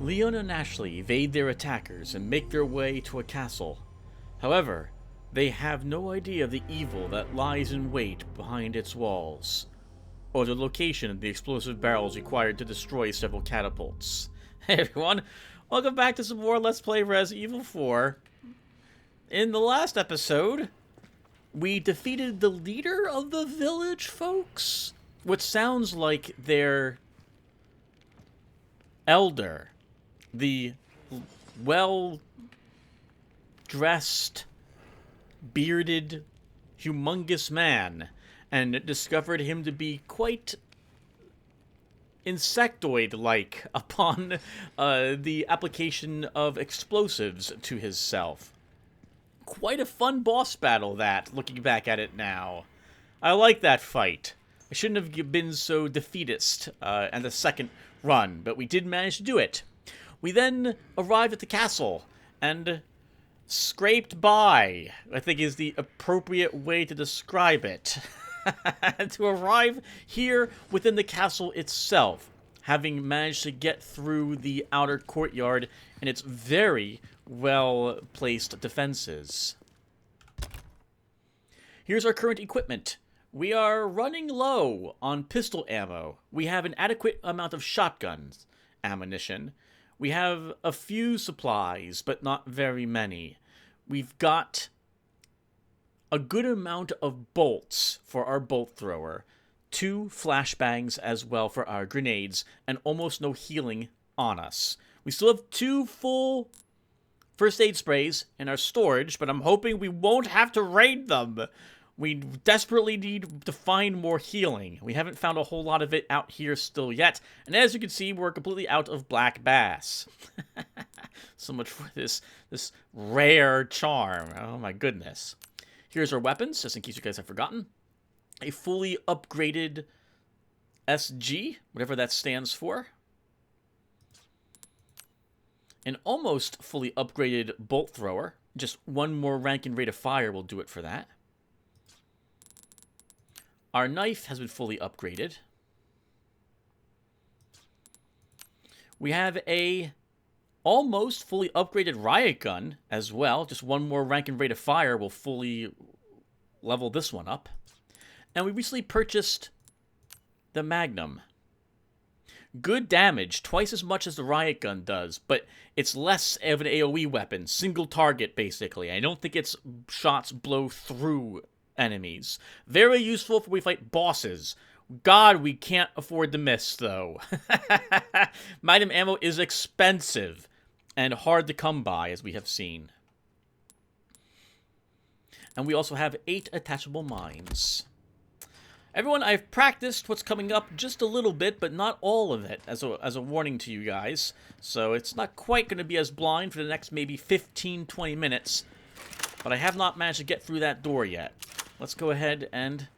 Leon and Ashley evade their attackers and make their way to a castle. However, they have no idea of the evil that lies in wait behind its walls, or the location of the explosive barrels required to destroy several catapults. Hey everyone, welcome back to some more Let's Play Res Evil 4. In the last episode, we defeated the leader of the village, folks, which sounds like their elder, the well-dressed, bearded, humongous man, and discovered him to be quite insectoid-like upon the application of explosives to his self. Quite a fun boss battle, that, looking back at it now. I like that fight. I shouldn't have been so defeatist in the second run, but we did manage to do it. We then arrived at the castle and scraped by, I think is the appropriate way to describe it. To arrive here within the castle itself, having managed to get through the outer courtyard and its very well-placed defenses. Here's our current equipment. We are running low on pistol ammo. We have an adequate amount of shotguns ammunition. We have a few supplies, but not very many. We've got a good amount of bolts for our bolt thrower, 2 flashbangs as well for our grenades, and almost no healing on us. We still have 2 full first aid sprays in our storage, but I'm hoping we won't have to raid them. We desperately need to find more healing. We haven't found a whole lot of it out here still yet, and as you can see, we're completely out of black bass. So much for this rare charm. Oh my goodness. Here's our weapons, just in case you guys have forgotten. A fully upgraded SG, whatever that stands for. An almost fully upgraded bolt thrower. Just 1 more rank and rate of fire will do it for that. Our knife has been fully upgraded. We have a almost fully upgraded riot gun as well. Just 1 more rank and rate of fire will fully level this one up. And we recently purchased the Magnum. Good damage, twice as much as the riot gun does, but it's less of an AoE weapon, single target basically. I don't think its shots blow through enemies. Very useful for when we fight bosses. God, we can't afford to miss though. Magnum ammo is expensive and hard to come by, as we have seen. And we also have 8 attachable mines. Everyone, I've practiced what's coming up just a little bit, but not all of it, as a warning to you guys. So it's not quite going to be as blind for the next maybe 15-20 minutes. But I have not managed to get through that door yet. Let's go ahead and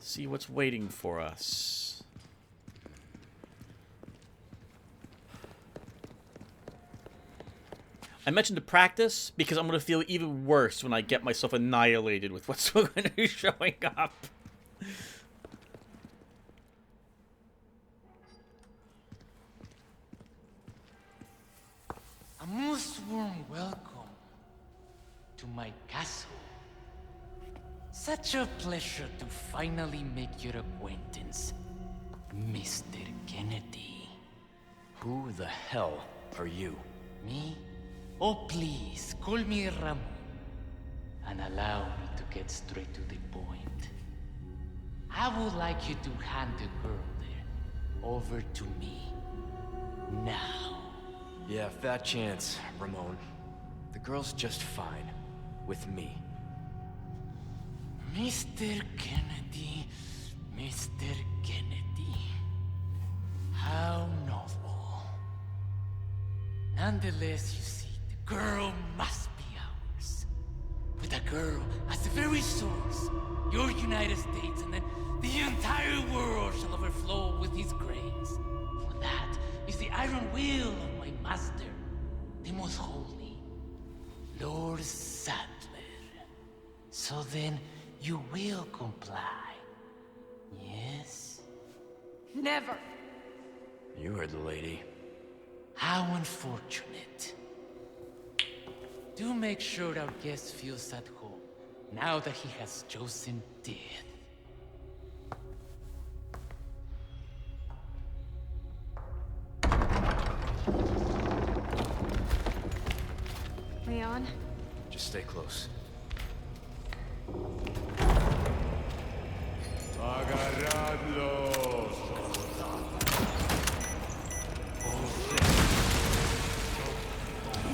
see what's waiting for us. I mentioned to practice because I'm going to feel even worse when I get myself annihilated with what's going to be showing up. A most warm welcome to my castle. Such a pleasure to finally make your acquaintance, Mr. Kennedy. Who the hell are you? Me? Oh, please, call me Ramon. And allow me to get straight to the point. I would like you to hand the girl there over to me. Now. Yeah, fat chance, Ramon. The girl's just fine. With me. Mr. Kennedy, Mr. Kennedy. How novel. Nonetheless, you see, the girl must be ours. With a girl as the very source, your United States and then the entire world shall overflow with his grace. For that is the iron will of my master, the most holy, Lord Sadler. So then, you will comply, yes? Never. You heard the lady. How unfortunate. Do make sure our guest feels at home, now that he has chosen death. Leon? Just stay close.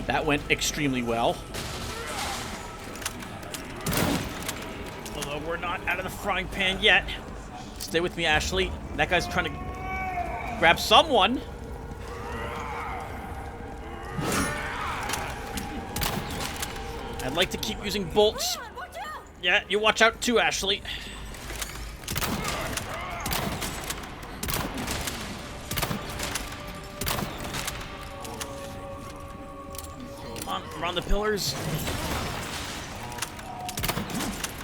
That went extremely well. Although we're not out of the frying pan yet. Stay with me, Ashley. That guy's trying to grab someone. I'd like to keep using bolts. Leon, watch out! Yeah, you watch out too, Ashley. Come on, around the pillars.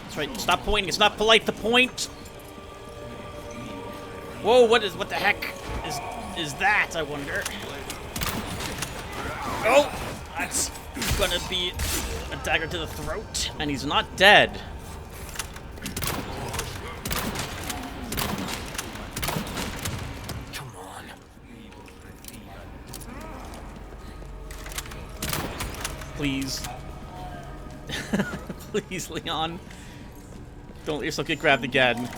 That's right, stop pointing. It's not polite to point. Whoa, what the heck is that, I wonder? Oh, that's gonna be a dagger to the throat, and he's not dead. Come on. Please. Please, Leon. Don't let yourself get grabbed again.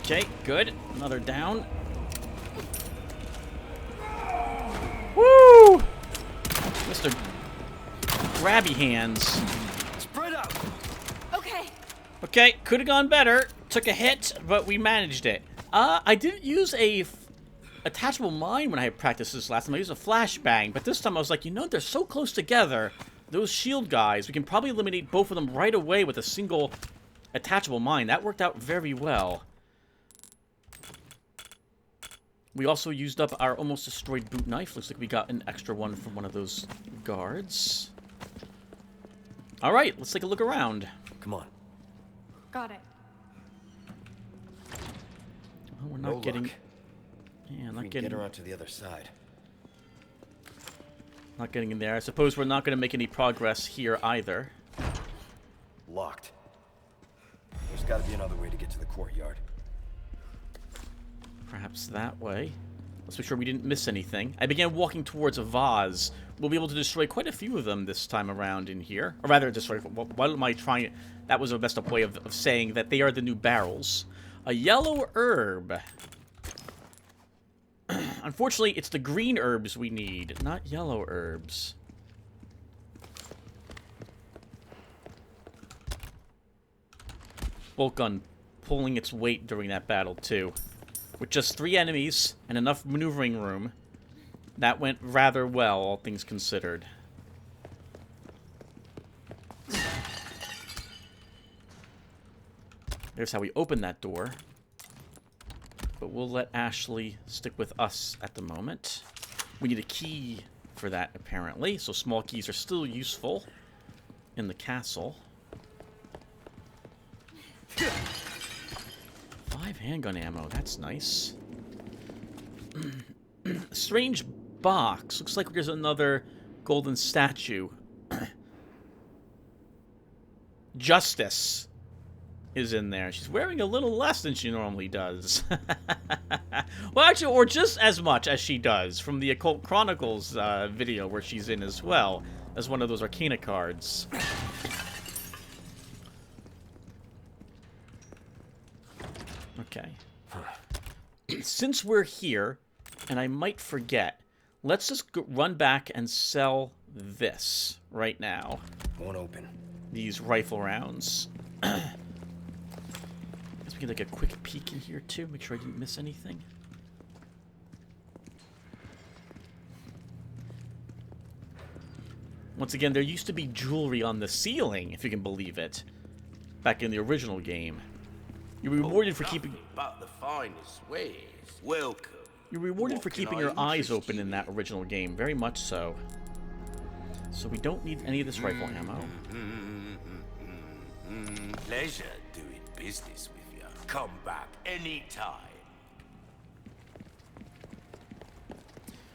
Okay, good. Another down. Woo! Mr. Grabby Hands. Spread out. Okay. Okay, could have gone better. Took a hit, but we managed it. I didn't use a attachable mine when I had practiced this last time. I used a flashbang, but this time I was like, you know, they're so close together. Those shield guys, we can probably eliminate both of them right away with a single attachable mine. That worked out very well. We also used up our almost destroyed boot knife. Looks like we got an extra one from one of those guards. All right, let's take a look around. Come on. Got it. Well, we're not getting... Luck. Yeah, We not can getting... get around to the other side. Not getting in there. I suppose we're not going to make any progress here either. Locked. There's got to be another way to get to the courtyard. Perhaps that way. Let's make sure we didn't miss anything. I began walking towards a vase. We'll be able to destroy quite a few of them this time around in here. Or rather, destroy... What am I trying... That was a messed up way of saying that they are the new barrels. A yellow herb. Unfortunately, it's the green herbs we need, not yellow herbs. Bolt gun pulling its weight during that battle, too. With just 3 enemies and enough maneuvering room, that went rather well, all things considered. There's how we open that door. But we'll let Ashley stick with us at the moment. We need a key for that, apparently. So small keys are still useful in the castle. 5 handgun ammo. That's nice. Strange box. Looks like there's another golden statue. Justice is in there. She's wearing a little less than she normally does. Well, actually, or just as much as she does from the Occult Chronicles video where she's in as well as one of those Arcana cards. Okay. Since we're here, and I might forget, let's just run back and sell this right now. Won't open. These rifle rounds. Guess we can take a quick peek in here too, make sure I didn't miss anything. Once again, there used to be jewelry on the ceiling, if you can believe it, back in the original game. You're rewarded for keeping... About the finest ways. Welcome. You're rewarded for keeping your eyes open in that original game, very much so. So we don't need any of this rifle ammo. Pleasure doing business with you. Come back anytime.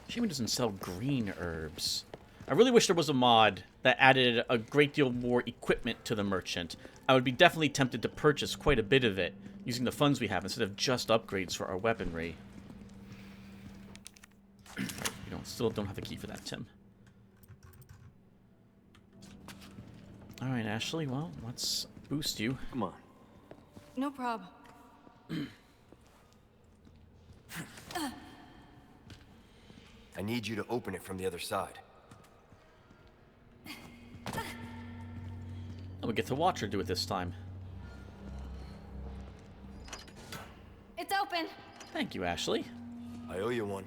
Shame it doesn't sell green herbs. I really wish there was a mod that added a great deal more equipment to the merchant. I would be definitely tempted to purchase quite a bit of it using the funds we have instead of just upgrades for our weaponry. Still don't have a key for that, Tim. Alright, Ashley, well, let's boost you. Come on. No problem. I need you to open it from the other side. And we get to watch her do it this time. It's open. Thank you, Ashley. I owe you one.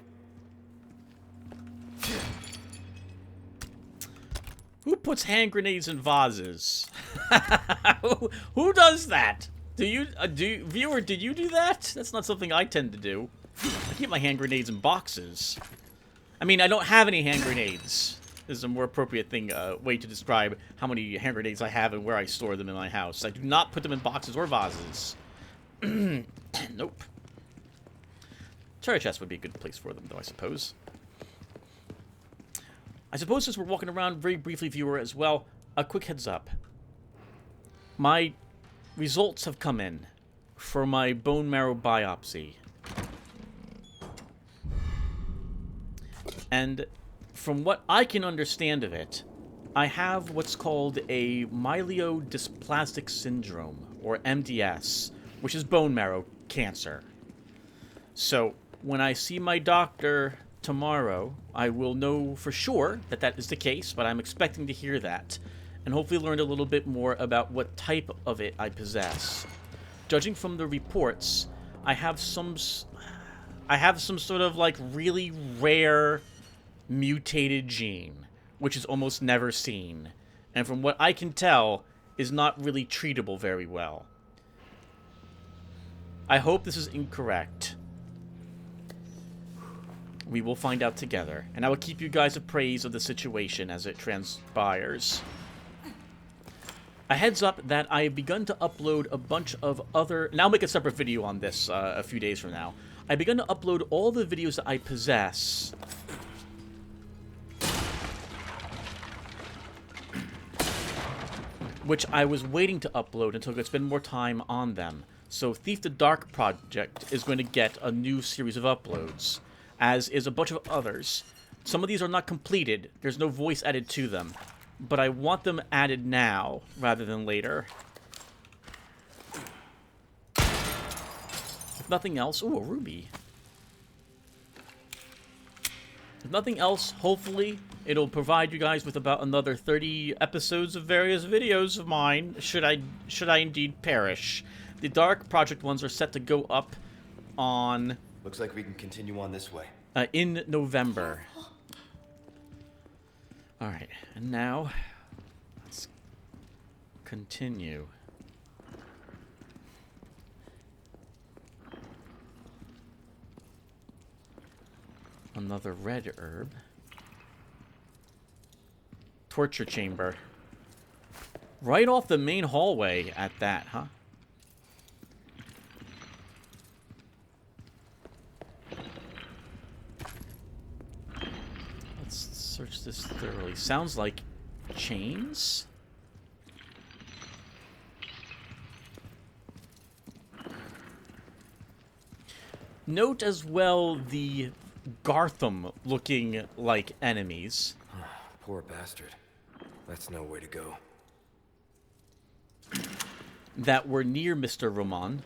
Who puts hand grenades in vases? Who does that? Viewer, did you do that? That's not something I tend to do. I keep my hand grenades in boxes. I mean, I don't have any hand grenades. This is a more appropriate way to describe how many hand grenades I have and where I store them in my house. I do not put them in boxes or vases. Nope. Treasure chest would be a good place for them, though, I suppose. I suppose since we're walking around very briefly, viewer, as well, a quick heads up. My results have come in for my bone marrow biopsy. And from what I can understand of it, I have what's called a myelodysplastic syndrome, or MDS, which is bone marrow cancer. So, when I see my doctor tomorrow, I will know for sure that that is the case, but I'm expecting to hear that, and hopefully learn a little bit more about what type of it I possess. Judging from the reports, I have some sort of, like, really rare mutated gene, which is almost never seen, and from what I can tell, is not really treatable very well. I hope this is incorrect. We will find out together, and I will keep you guys appraised of the situation as it transpires. A heads up that I have begun to upload a bunch of other... And I'll make a separate video on this a few days from now. I've begun to upload all the videos that I possess. Which I was waiting to upload until I could spend more time on them. So Thief the Dark Project is going to get a new series of uploads, as is a bunch of others. Some of these are not completed. There's no voice added to them. But I want them added now, rather than later. If nothing else... Ooh, a ruby. If nothing else, hopefully, it'll provide you guys with about another 30 episodes of various videos of mine, should I indeed perish. The Dark Project ones are set to go up on... Looks like we can continue on this way. In November. Alright, and now, let's continue. Another red herb. Torture chamber. Right off the main hallway at that, huh? Search this thoroughly. Sounds like chains? Note as well the Gartham looking like enemies. Poor bastard. That's no way to go. That were near Mr. Roman.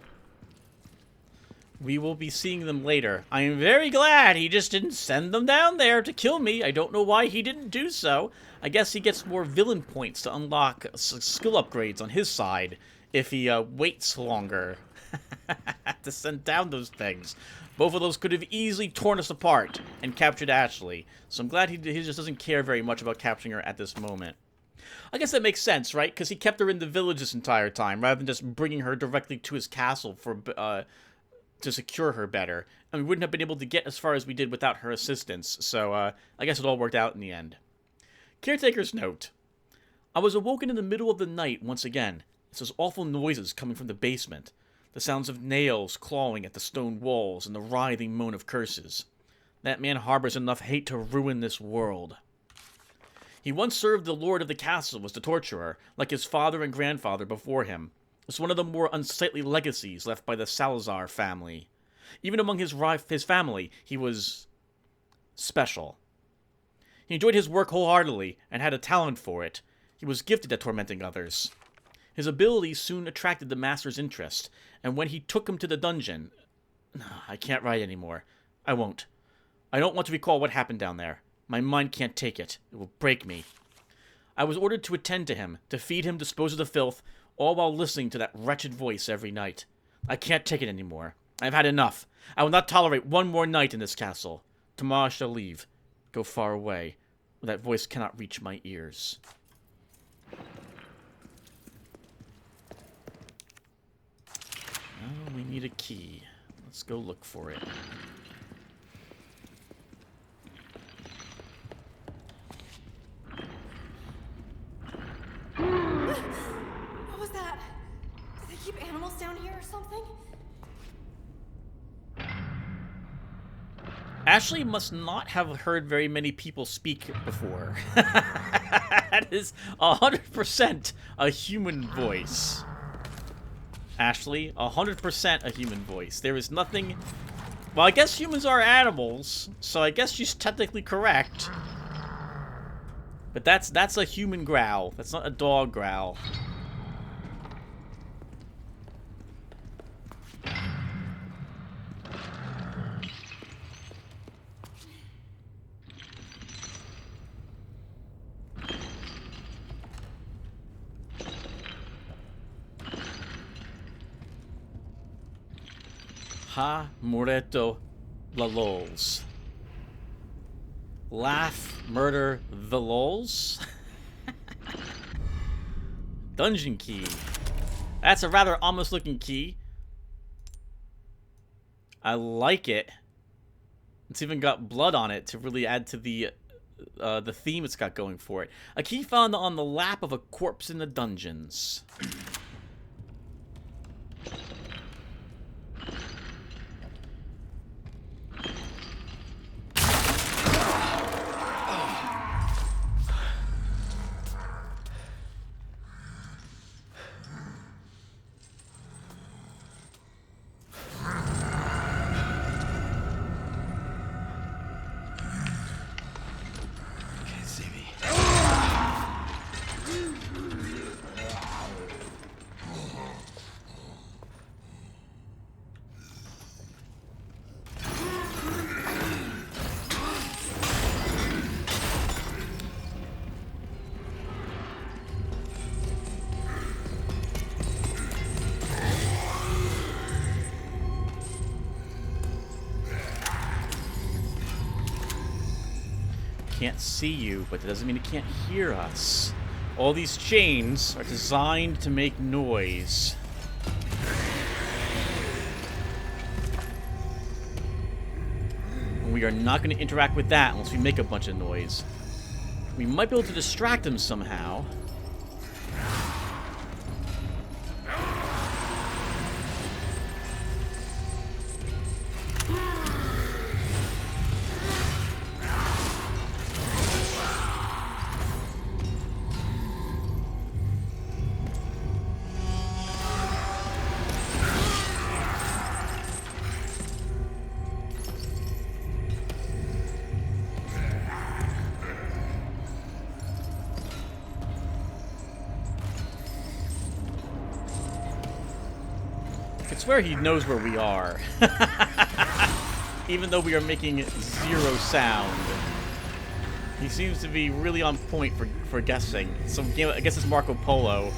We will be seeing them later. I am very glad he just didn't send them down there to kill me. I don't know why he didn't do so. I guess he gets more villain points to unlock skill upgrades on his side if he waits longer to send down those things. Both of those could have easily torn us apart and captured Ashley. So I'm glad he just doesn't care very much about capturing her at this moment. I guess that makes sense, right? Because he kept her in the village this entire time rather than just bringing her directly to his castle for... to secure her better, and we wouldn't have been able to get as far as we did without her assistance, so I guess it all worked out in the end. Caretaker's note. I was awoken in the middle of the night once again. It's those awful noises coming from the basement. The sounds of nails clawing at the stone walls and the writhing moan of curses. That man harbors enough hate to ruin this world. He once served the lord of the castle as the torturer, like his father and grandfather before him. It's one of the more unsightly legacies left by the Salazar family. Even among his family, he was special. He enjoyed his work wholeheartedly and had a talent for it. He was gifted at tormenting others. His abilities soon attracted the master's interest, and when he took him to the dungeon... I can't write anymore. I won't. I don't want to recall what happened down there. My mind can't take it. It will break me. I was ordered to attend to him, to feed him, dispose of the filth, all while listening to that wretched voice every night. I can't take it anymore. I've had enough. I will not tolerate one more night in this castle. Tomorrow I shall leave. Go far away, where that voice cannot reach my ears. Oh, we need a key. Let's go look for it. What was that? Do they keep animals down here or something? Ashley must not have heard very many people speak before. That is 100% a human voice. Ashley, 100% a human voice. There is nothing... Well, I guess humans are animals, so I guess she's technically correct. But that's a human growl. That's not a dog growl. Ha Muerto la lols. Laugh, murder, the lols? Dungeon key. That's a rather ominous looking key. I like it. It's even got blood on it to really add to the theme it's got going for it. A key found on the lap of a corpse in the dungeons. Can't see you, but that doesn't mean it can't hear us. All these chains are designed to make noise. And we are not going to interact with that unless we make a bunch of noise. We might be able to distract them somehow. I swear he knows where we are. Even though we are making zero sound. He seems to be really on point for guessing. So I guess it's Marco Polo.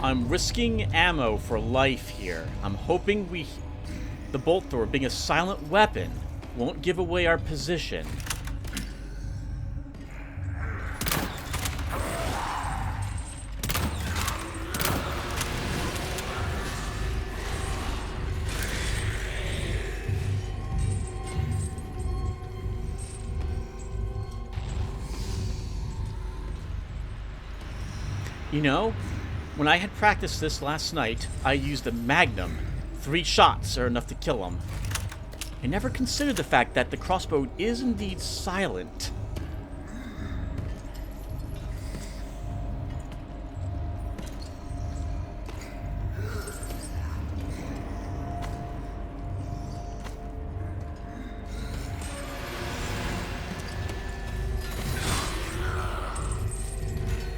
I'm risking ammo for life here. I'm hoping the bolt thrower, being a silent weapon, won't give away our position. You know, when I had practiced this last night, I used a magnum. 3 shots are enough to kill him. I never considered the fact that the crossbow is indeed silent.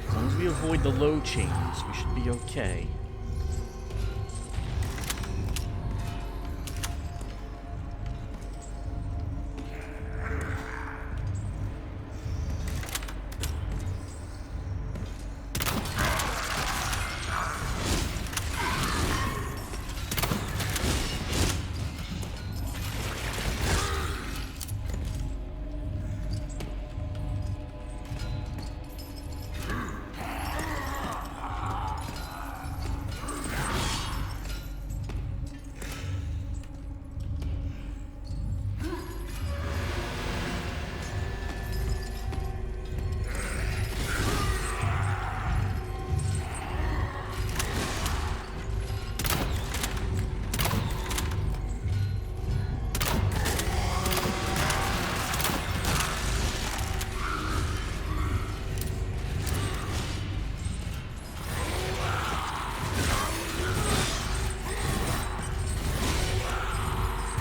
As long as we avoid the low chains, we should be okay.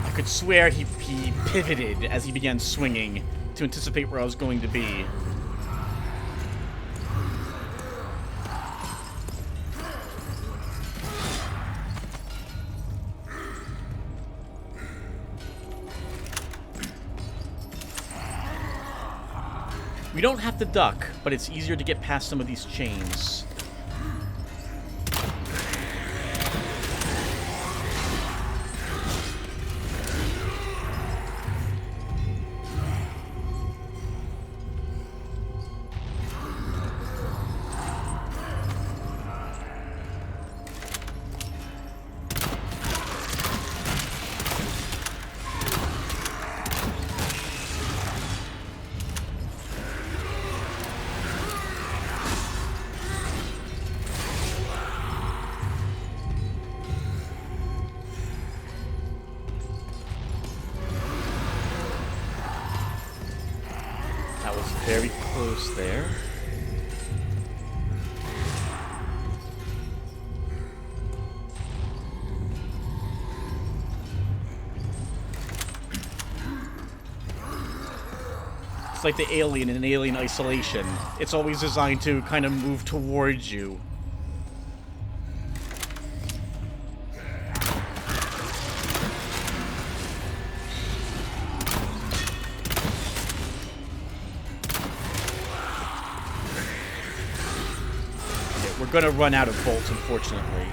I could swear he pivoted as he began swinging to anticipate where I was going to be. We don't have to duck, but it's easier to get past some of these chains. That was very close there. It's like the alien in Alien Isolation. It's always designed to kind of move towards you. We're gonna run out of bolts, unfortunately.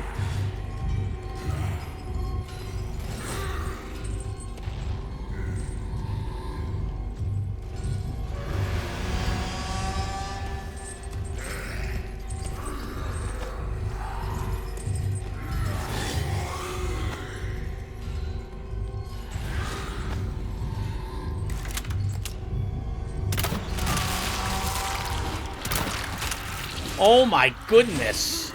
Oh my goodness!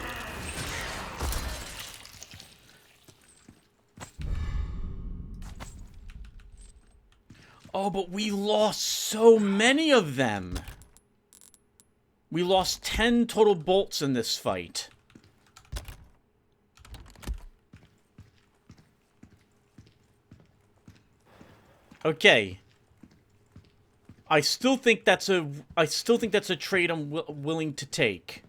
Oh, but we lost so many of them! We lost 10 total bolts in this fight. Okay. I still think that's a trade I'm willing to take.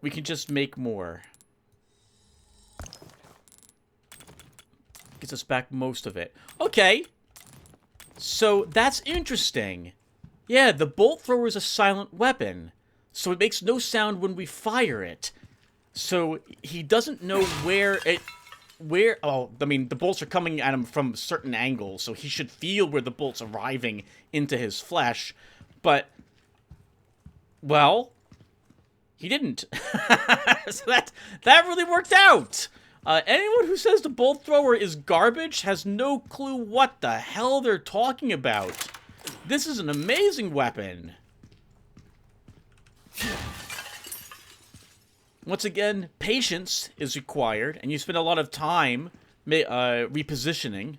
We can just make more. Gets us back most of it. Okay. So that's interesting. Yeah, the bolt thrower is a silent weapon, so it makes no sound when we fire it. So he doesn't know where it... Oh, I mean, the bolts are coming at him from certain angles, so he should feel where the bolt's arriving into his flesh. But, well, he didn't. So that really worked out. Anyone who says the bolt thrower is garbage has no clue what the hell they're talking about. This is an amazing weapon. Once again, patience is required, and you spend a lot of time repositioning,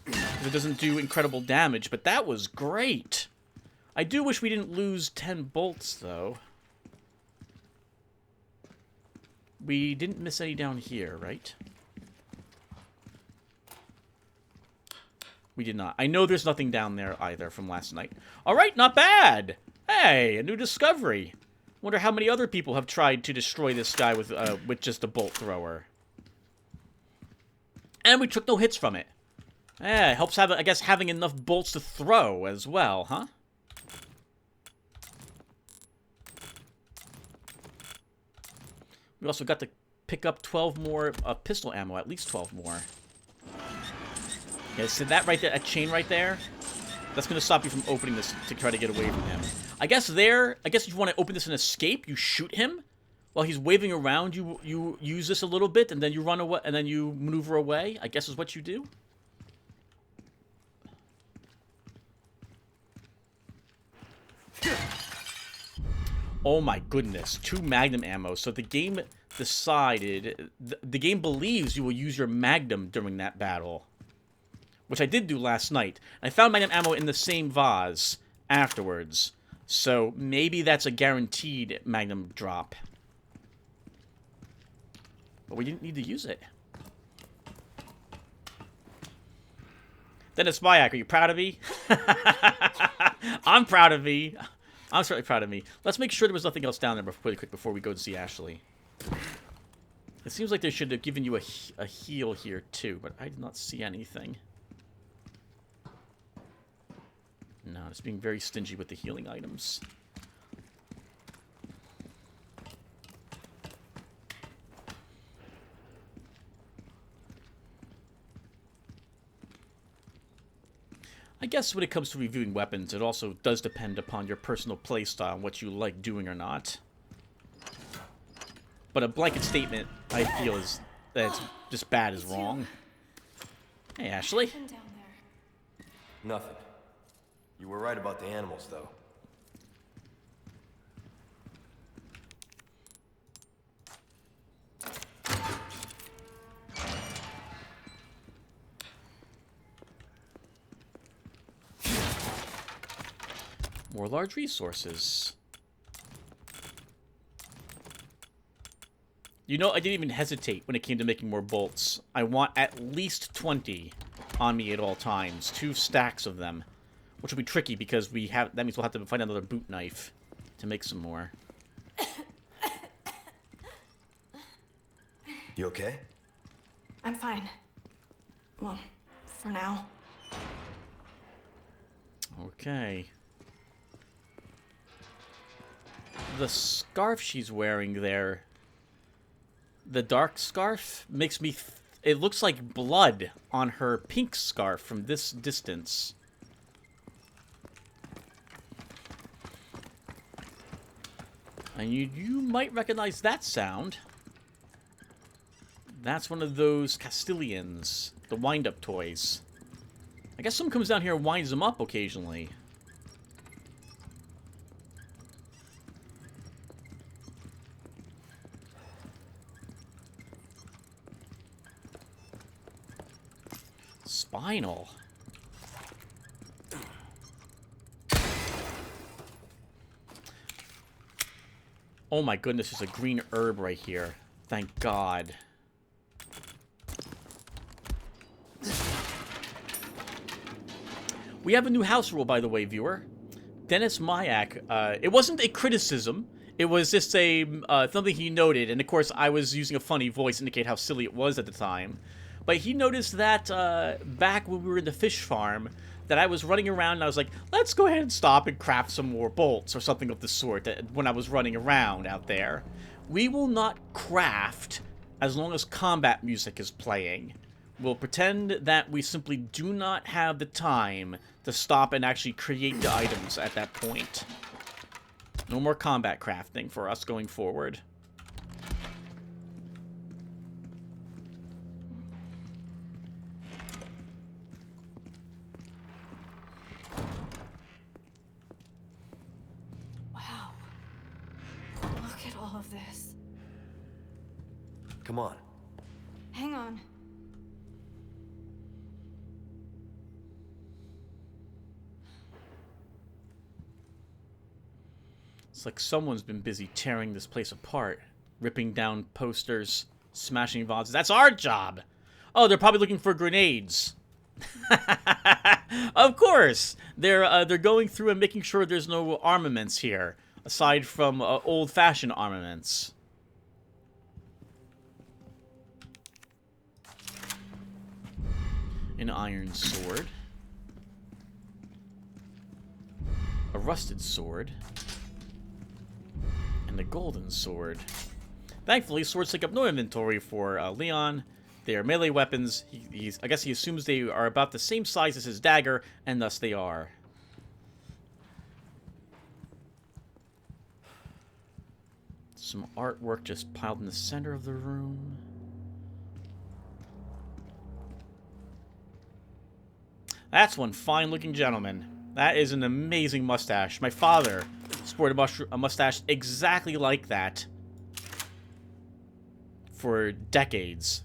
because it doesn't do incredible damage, but that was great. I do wish we didn't lose 10 bolts, though. We didn't miss any down here, right? We did not. I know there's nothing down there either from last night. Alright, not bad! Hey, a new discovery. Wonder how many other people have tried to destroy this guy with just a bolt thrower. And we took no hits from it. Yeah, it helps have, I guess, having enough bolts to throw as well, huh? We also got to pick up 12 more pistol ammo, at least 12 more. Yeah, so that right there, that chain right there, that's going to stop you from opening this to try to get away from him. I guess if you want to open this and escape, you shoot him while he's waving around. You use this a little bit, and then you run away, and then you maneuver away. I guess is what you do. Oh my goodness, 2 magnum ammo. So the game decided, the game believes you will use your magnum during that battle, which I did do last night. I found magnum ammo in the same vase afterwards. So maybe that's a guaranteed magnum drop. But we didn't need to use it. Dennis Mayak, are you proud of me? I'm proud of me. I'm certainly proud of me. Let's make sure there was nothing else down there really quick before we go to see Ashley. It seems like they should have given you a heal here too, but I did not see anything. No, it's being very stingy with the healing items. I guess when it comes to reviewing weapons, it also does depend upon your personal playstyle and what you like doing or not. But a blanket statement, I feel, is that it's just bad is wrong. Hey, Ashley. Nothing. You were right about the animals, though. More large resources. You know, I didn't even hesitate when it came to making more bolts. I want at least 20 on me at all times. 2 stacks of them. Which will be tricky because that means we'll have to find another boot knife to make some more. You okay? I'm fine. Well, for now. Okay. The scarf she's wearing there, the dark scarf, makes me... it looks like blood on her pink scarf from this distance. And you might recognize that sound. That's one of those Castilians, the wind-up toys. I guess someone comes down here and winds them up occasionally. Spinal. Oh my goodness, there's a green herb right here. Thank God. We have a new house rule, by the way, viewer. Dennis Mayak. It wasn't a criticism. It was just a something he noted. And of course, I was using a funny voice to indicate how silly it was at the time. But he noticed that back when we were in the fish farm, that I was running around and I was like, let's go ahead and stop and craft some more bolts or something of the sort when I was running around out there. We will not craft as long as combat music is playing. We'll pretend that we simply do not have the time to stop and actually create the items at that point. No more combat crafting for us going forward. Wow. Look at all of this. Come on. Hang on. It's like someone's been busy tearing this place apart, ripping down posters, smashing vases. That's our job! Oh, they're probably looking for grenades. Of course! They're going through and making sure there's no armaments here, aside from old-fashioned armaments. An iron sword. A rusted sword. And a golden sword. Thankfully, swords take up no inventory for Leon. They are melee weapons. I guess he assumes they are about the same size as his dagger, and thus they are. Some artwork just piled in the center of the room. That's one fine-looking gentleman. That is an amazing mustache. My father sported a mustache exactly like that for decades.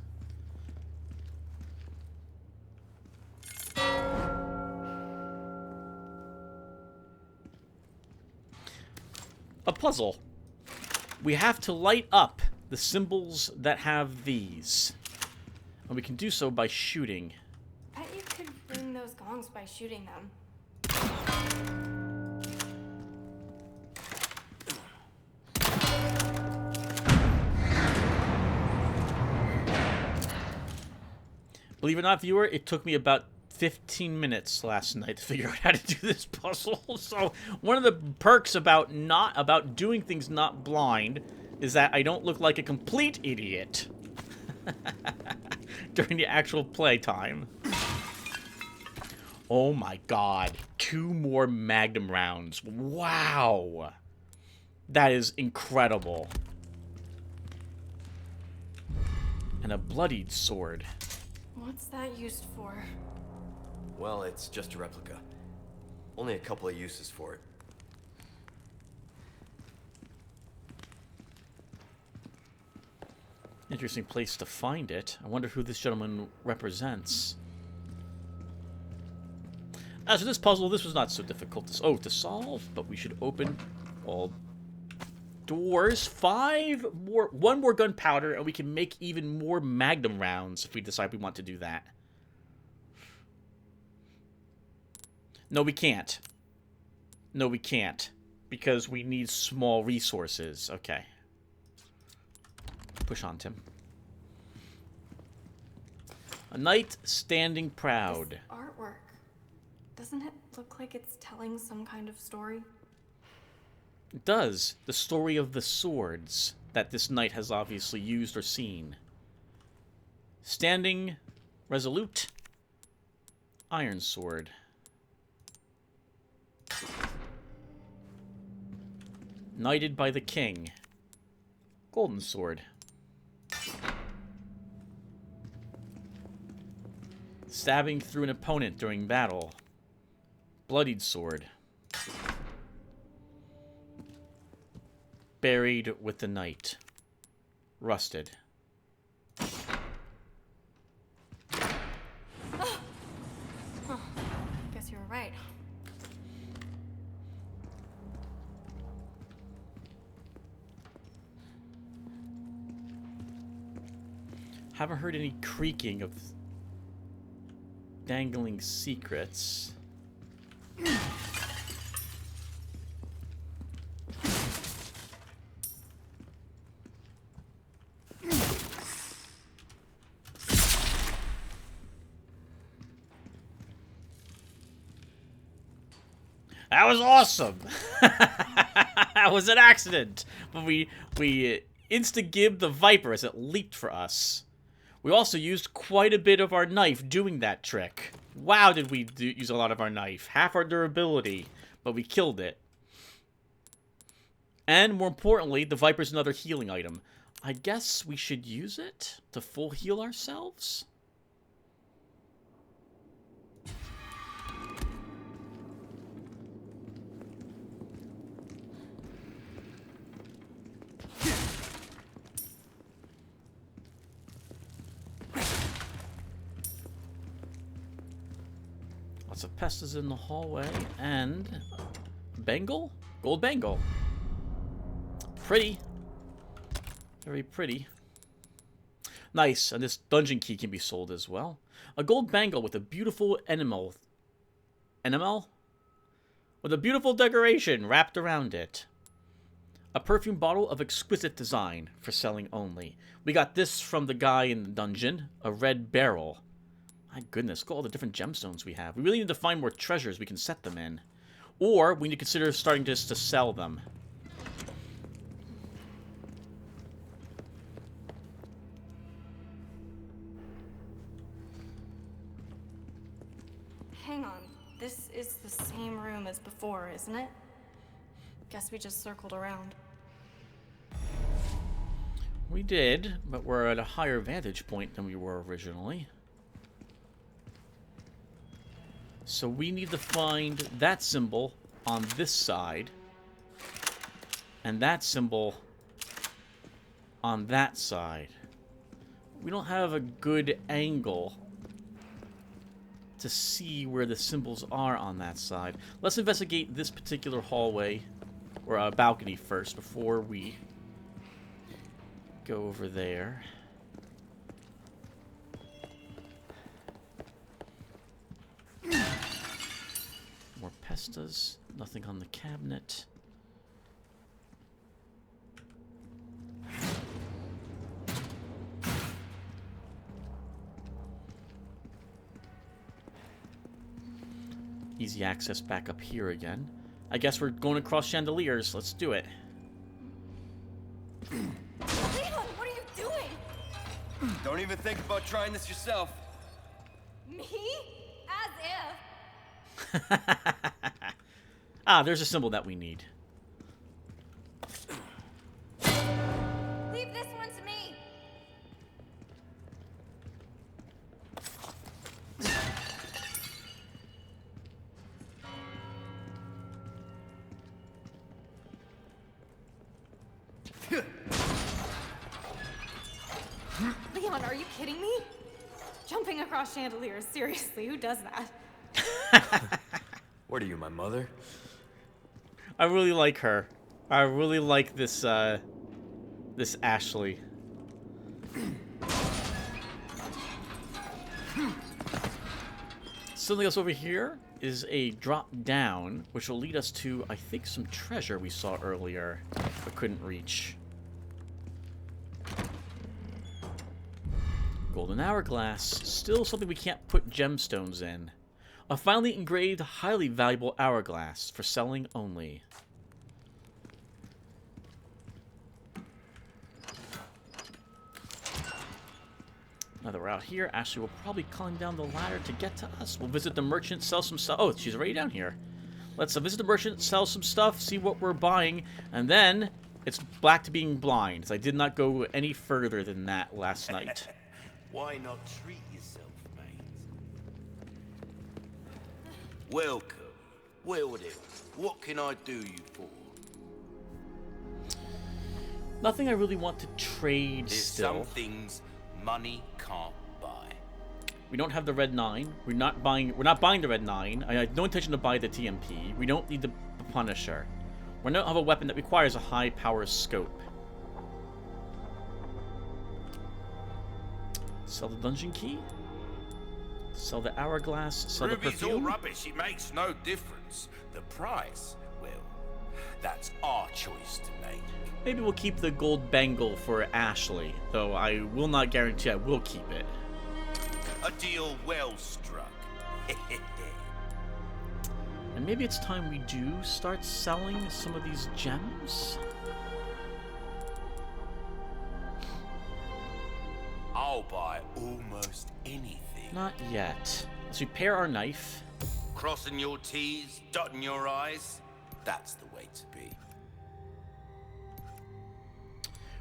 A puzzle. We have to light up the symbols that have these. And we can do so by shooting. Bet you could ring those gongs by shooting them. Believe it or not, viewer, it took me about 15 minutes last night to figure out how to do this puzzle. So one of the perks about doing things not blind is that I don't look like a complete idiot during the actual playtime. Oh my god, 2 more Magnum rounds. Wow. That is incredible. And a bloodied sword. What's that used for? Well, it's just a replica. Only a couple of uses for it. Interesting place to find it. I wonder who this gentleman represents. As for this puzzle, this was not so difficult to solve, but we should open all doors. 1 more gunpowder, and we can make even more Magnum rounds if we decide we want to do that. No, we can't. No, we can't. Because we need small resources. Okay. Push on, Tim. A knight standing proud. This artwork. Doesn't it look like it's telling some kind of story? It does. The story of the swords that this knight has obviously used or seen. Standing resolute. Iron sword. Knighted by the king. Golden sword. Stabbing through an opponent during battle. Bloodied sword. Buried with the knight. Rusted. Guess you were right. Haven't heard any creaking of dangling secrets. That was awesome. That was an accident. But we insta-gibbed the Viper as it leaped for us. We also used quite a bit of our knife doing that trick. Wow, did we use a lot of our knife. Half our durability, but we killed it. And more importantly, the Viper's another healing item. I guess we should use it to full heal ourselves? Lots of pestas in the hallway, and bangle? Gold bangle. Pretty. Very pretty. Nice, and this dungeon key can be sold as well. A gold bangle with a beautiful enamel. Enamel? With a beautiful decoration wrapped around it. A perfume bottle of exquisite design for selling only. We got this from the guy in the dungeon. A red barrel. My goodness, look at all the different gemstones we have. We really need to find more treasures we can set them in. Or we need to consider starting just to sell them. Hang on. This is the same room as before, isn't it? Guess we just circled around. We did, but we're at a higher vantage point than we were originally. So we need to find that symbol on this side. And that symbol on that side. We don't have a good angle to see where the symbols are on that side. Let's investigate this particular hallway, or a balcony first, before we go over there. More pestas. Nothing on the cabinet. Easy access back up here again. I guess we're going across chandeliers. Let's do it. Leon, what are you doing? Don't even think about trying this yourself. Me? As if. Ah, there's a symbol that we need. Leave this one to me. Leon, are you kidding me? Jumping across chandeliers, seriously, who does that? What are you, my mother? I really like her. I really like this, this Ashley. Something else over here is a drop down, which will lead us to, I think, some treasure we saw earlier, but couldn't reach. Golden hourglass. Still something we can't put gemstones in. A finely engraved, highly valuable hourglass for selling only. Now that we're out here, Ashley will probably climb down the ladder to get to us. We'll visit the merchant, sell some stuff. Oh, she's already down here. Let's visit the merchant, sell some stuff, see what we're buying, and then it's back to being blind. So I did not go any further than that last night. Why not treat yourself, mate? Welcome. Well then, what can I do you for? Nothing I really want to trade There's still. some things money can't buy. We don't have the red 9. We're not buying the red 9. I had no intention to buy the TMP. We don't need the Punisher. We don't have a weapon that requires a high power scope. Sell the dungeon key. Sell the hourglass. Sell the Ruby's all perfume. rubbish. It makes no difference. The price, well, that's our choice to make. Maybe we'll keep the gold bangle for Ashley, though I will not guarantee I will keep it. A deal well struck. And maybe it's time we do start selling some of these gems? I'll buy almost anything. Not yet. Let's repair our knife. Crossing your T's, dotting your I's. That's the way to be.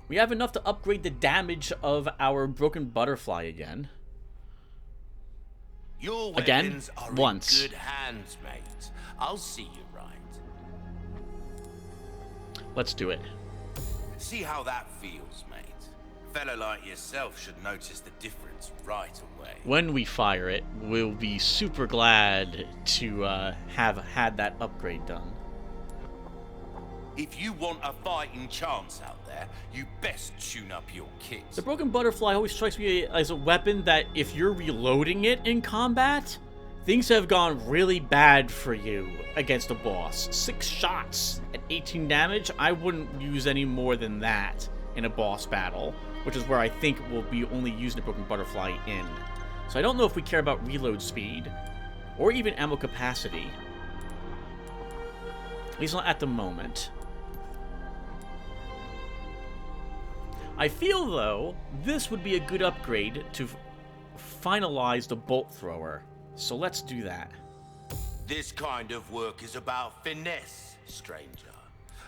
We have enough to upgrade the damage of our broken butterfly again. Your Again? weapons are Once. in good hands, mate. I'll see you right. Let's do it. See how that feels, mate. A fella like yourself should notice the difference right away. When we fire it, we'll be super glad to have had that upgrade done. If you want a fighting chance out there, you best tune up your kit. The broken butterfly always strikes me as a weapon that if you're reloading it in combat, things have gone really bad for you against a boss. 6 shots at 18 damage, I wouldn't use any more than that in a boss battle, which is where I think we'll be only using the broken butterfly in. So I don't know if we care about reload speed or even ammo capacity. At least not at the moment. I feel, though, this would be a good upgrade to finalize the bolt thrower. So let's do that. This kind of work is about finesse, stranger.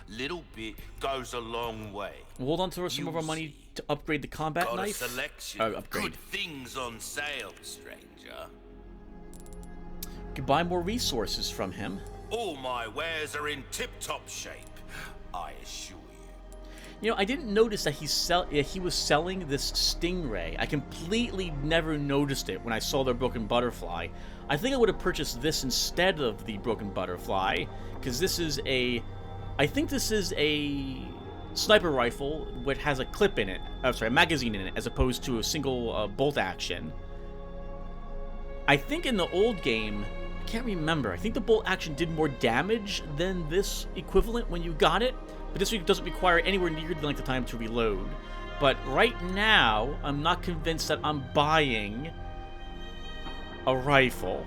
Little bit goes a long way. We'll hold on to some of our You'll money see. to upgrade the combat Got knife. a selection Oh, of upgrade. good things on sale, stranger. We can buy more resources from him. All my wares are in tip-top shape, I assure you. You know, I didn't notice that he was selling this stingray. I completely never noticed it when I saw the broken butterfly. I think I would have purchased this instead of the broken butterfly, because this is a... I think this is a sniper rifle which has a clip in it. Oh, sorry, a magazine in it, as opposed to a single bolt action. I think in the old game, I can't remember, I think the bolt action did more damage than this equivalent when you got it, but this doesn't require anywhere near the length of time to reload. But right now, I'm not convinced that I'm buying a rifle.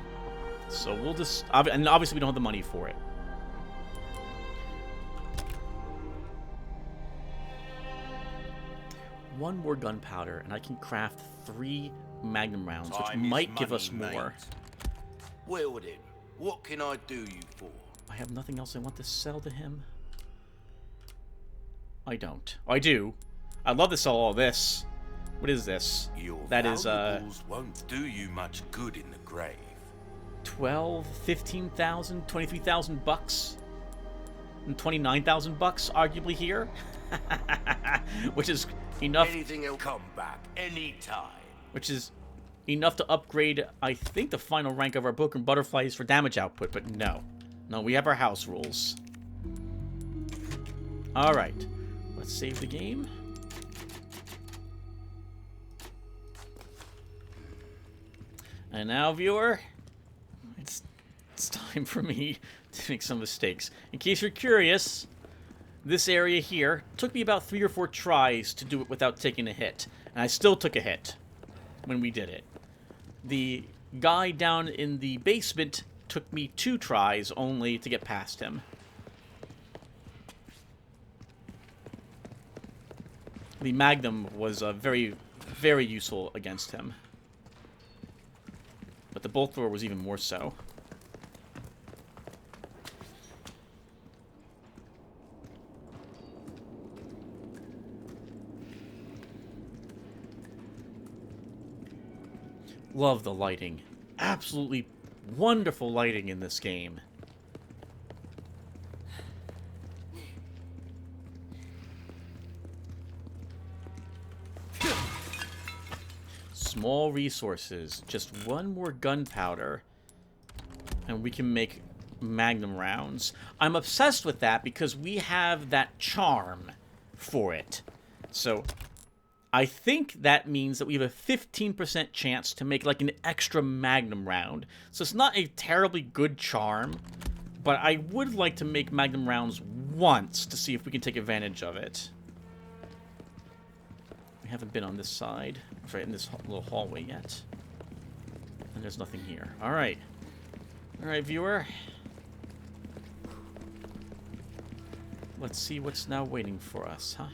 So we'll just... And obviously we don't have the money for it. One more gunpowder, and I can craft 3 magnum rounds, which Time is might give money, us more. mate. Well then, what can I do you for? I have nothing else I want to sell to him. I don't. Oh, I do. I'd love to sell all this. What is this? Your That is, valuables won't do you much good in the grave. 12, 15,000, 23,000 bucks? And 29,000 bucks, arguably, here? Which is enough... Anything will come back anytime. Which is enough to upgrade, I think, the final rank of our broken butterflies for damage output, but no. No, we have our house rules. Alright. Let's save the game. And now, viewer, it's time for me to make some mistakes. In case you're curious, this area here took me about 3 or 4 tries to do it without taking a hit. And I still took a hit when we did it. The guy down in the basement took me 2 tries only to get past him. The Magnum was very, very useful against him. But the bolt thrower was even more so. Love the lighting. Absolutely wonderful lighting in this game. Small resources. Just 1 more gunpowder. And we can make magnum rounds. I'm obsessed with that because we have that charm for it. So I think that means that we have a 15% chance to make like an extra magnum round. So it's not a terribly good charm, but I would like to make magnum rounds once to see if we can take advantage of it. We haven't been on this side, right in this little hallway yet. And there's nothing here. Alright. Alright, viewer. Let's see what's now waiting for us, huh?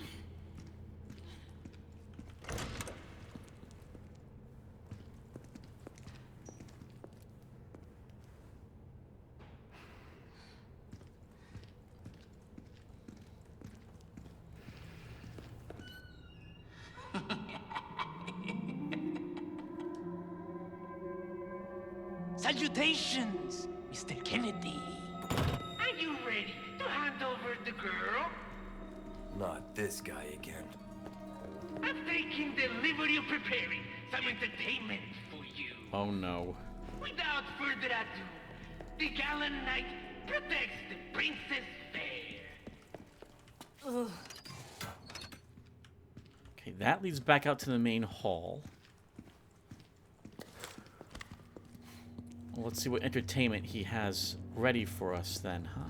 Salutations, Mr. Kennedy. Are you ready to hand over the girl? Not this guy again. I'm taking delivery of preparing some entertainment for you. Oh no. Without further ado, the gallant knight protects the princess fair. Okay, that leads back out to the main hall. Well, let's see what entertainment he has ready for us then, huh?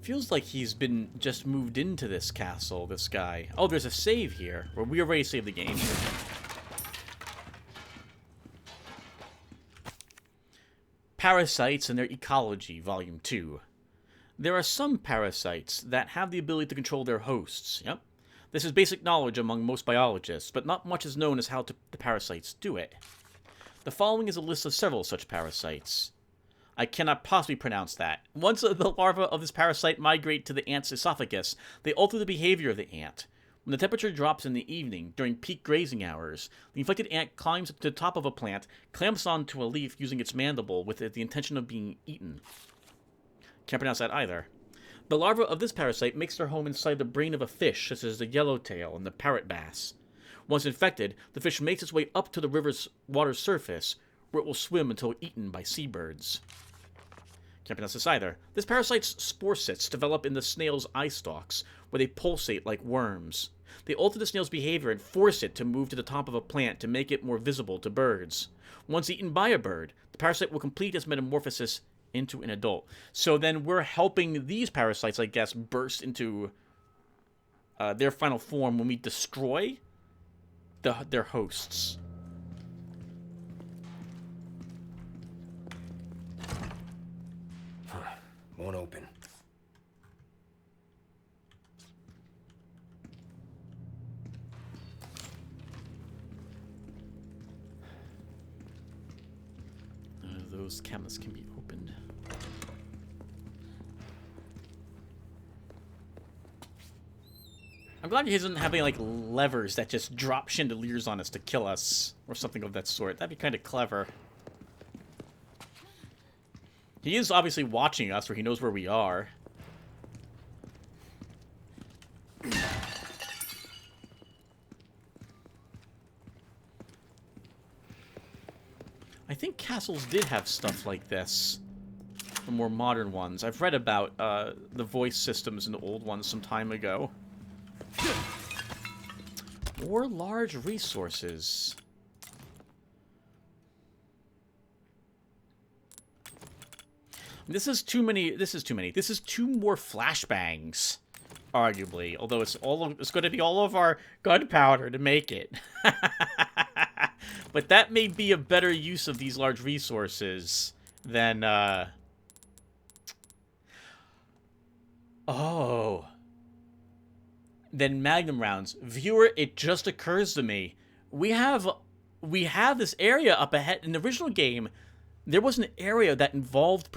Feels like he's been just moved into this castle, this guy. Oh, there's a save here. Well, we already saved the game. Parasites and Their Ecology, Volume 2. There are some parasites that have the ability to control their hosts. Yep. This is basic knowledge among most biologists, but not much is known as how the parasites do it. The following is a list of several such parasites. I cannot possibly pronounce that. Once the larvae of this parasite migrate to the ant's esophagus, they alter the behavior of the ant. When the temperature drops in the evening, during peak grazing hours, the infected ant climbs to the top of a plant, clamps onto a leaf using its mandible with the intention of being eaten. Can't pronounce that either. The larva of this parasite makes their home inside the brain of a fish, such as the yellowtail and the parrot bass. Once infected, the fish makes its way up to the river's water surface, where it will swim until eaten by seabirds. Can't pronounce this either. This parasite's sporocytes develop in the snail's eye stalks, where they pulsate like worms. They alter the snail's behavior and force it to move to the top of a plant to make it more visible to birds. Once eaten by a bird, the parasite will complete its metamorphosis into an adult. So then we're helping these parasites, I guess, burst into their final form when we destroy their hosts. Won't open. Those cabinets can be opened. I'm glad he doesn't have any, like, levers that just drop chandeliers on us to kill us, or something of that sort. That'd be kind of clever. He is obviously watching us, or he knows where we are. I think castles did have stuff like this. The more modern ones. I've read about the voice systems in the old ones some time ago. More large resources. This is too many. This is too many. This is two more flashbangs, arguably. Although it's going to be all of our gunpowder to make it. But that may be a better use of these large resources than. Than Magnum rounds. Viewer, it just occurs to me, we have this area up ahead. In the original game, there was an area that involved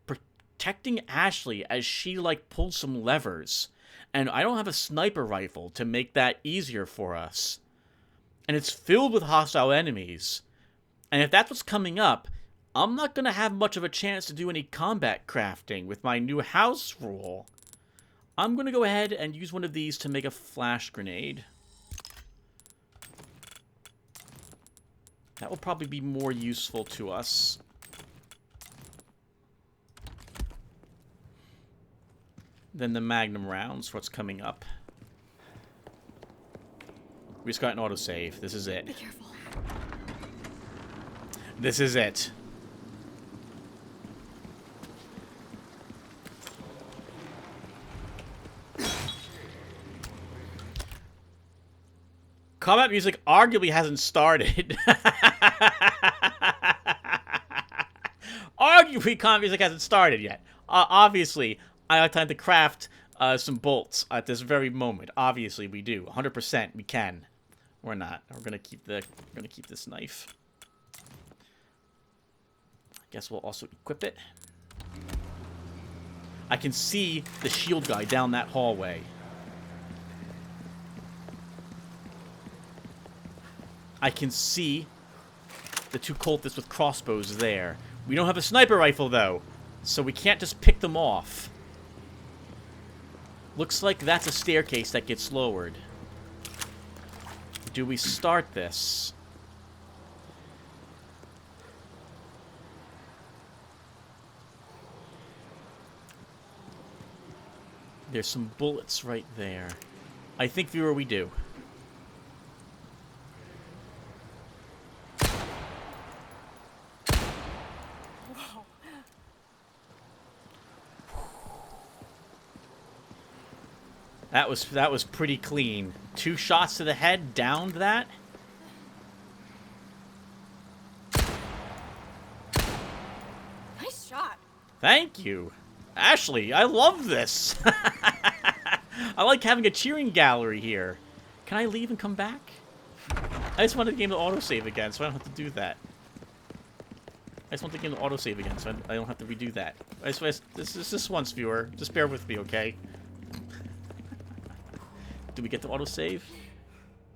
protecting Ashley as she, like, pulled some levers. And I don't have a sniper rifle to make that easier for us. And it's filled with hostile enemies. And if that's what's coming up, I'm not going to have much of a chance to do any combat crafting with my new house rule. I'm going to go ahead and use one of these to make a flash grenade. That will probably be more useful to us. Than the Magnum rounds for what's coming up. We just got an autosave. This is it. Be careful. This is it. Combat music arguably hasn't started. Arguably, combat music hasn't started yet. Obviously, I have time to craft some bolts at this very moment. Obviously, we do. 100%, we can. We're not. We're gonna keep this knife. I guess we'll also equip it. I can see the shield guy down that hallway. I can see the two cultists with crossbows there. We don't have a sniper rifle, though, so we can't just pick them off. Looks like that's a staircase that gets lowered. Do we start this? There's some bullets right there. I think, viewer, we do. That was pretty clean. 2 shots to the head, downed that. Nice shot. Thank you. Ashley, I love this. I like having a cheering gallery here. Can I leave and come back? I just wanted the game to autosave again, so I don't have to do that. I just want the game to autosave again, so I don't have to redo that. This once, viewer. Just bear with me, okay? Do we get to autosave?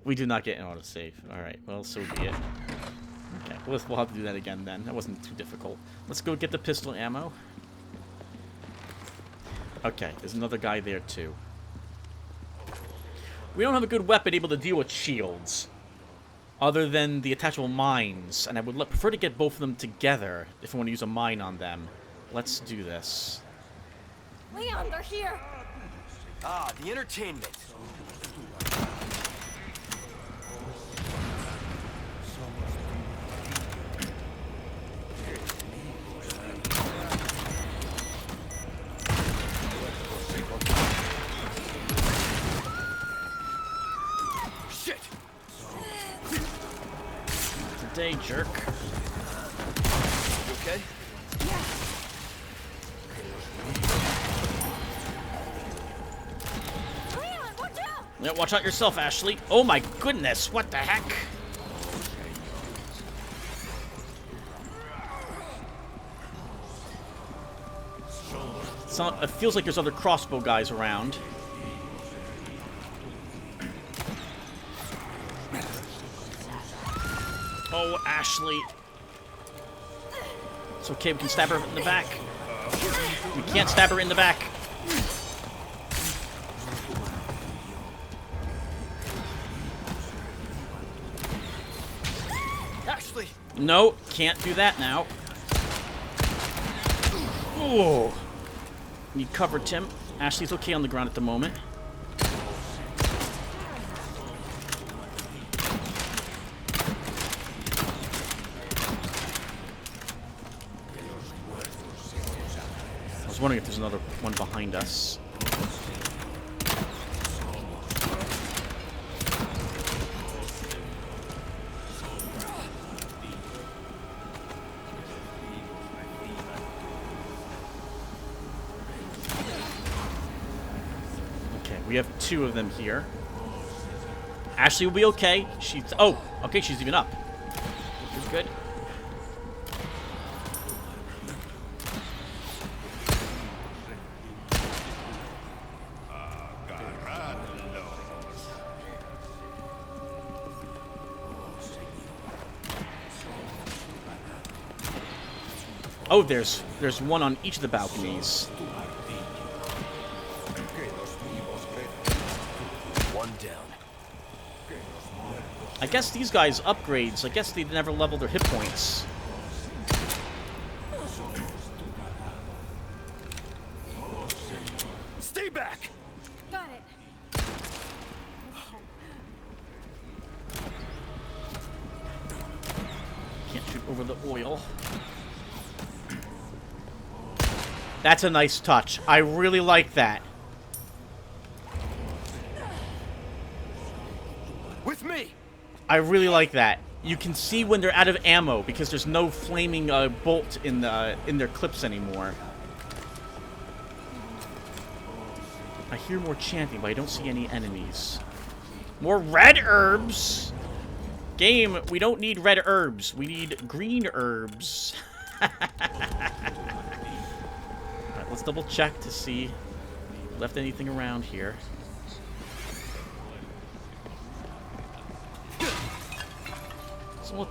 We do not get an autosave. Alright, well, so be it. Okay, we'll have to do that again then. That wasn't too difficult. Let's go get the pistol ammo. Okay, there's another guy there too. We don't have a good weapon able to deal with shields, other than the attachable mines, and I would prefer to get both of them together if I want to use a mine on them. Let's do this. Leon, they're here. Ah, the entertainment. Shit. Today, jerk. You okay? Leon, watch out! Yeah, watch out yourself, Ashley. Oh my goodness, what the heck? It feels like there's other crossbow guys around. Oh, Ashley. It's okay, we can stab her in the back. We can't stab her in the back. Ashley. No, can't do that now. Oh. Need cover, Tim. Ashley's okay on the ground at the moment. I was wondering if there's another one behind us. We have 2 of them here. Ashley will be okay. She's... Oh, okay, she's even up. She's good. Oh, there's one on each of the balconies. One down. I guess these guys upgrades. I guess they never leveled their hit points. Stay back. Got it. Can't shoot over the oil. That's a nice touch. I really like that. With me. I really like that. You can see when they're out of ammo because there's no flaming bolt in their clips anymore. I hear more chanting, but I don't see any enemies. More red herbs! Game, we don't need red herbs. We need green herbs. Alright, let's double check to see if we left anything around here.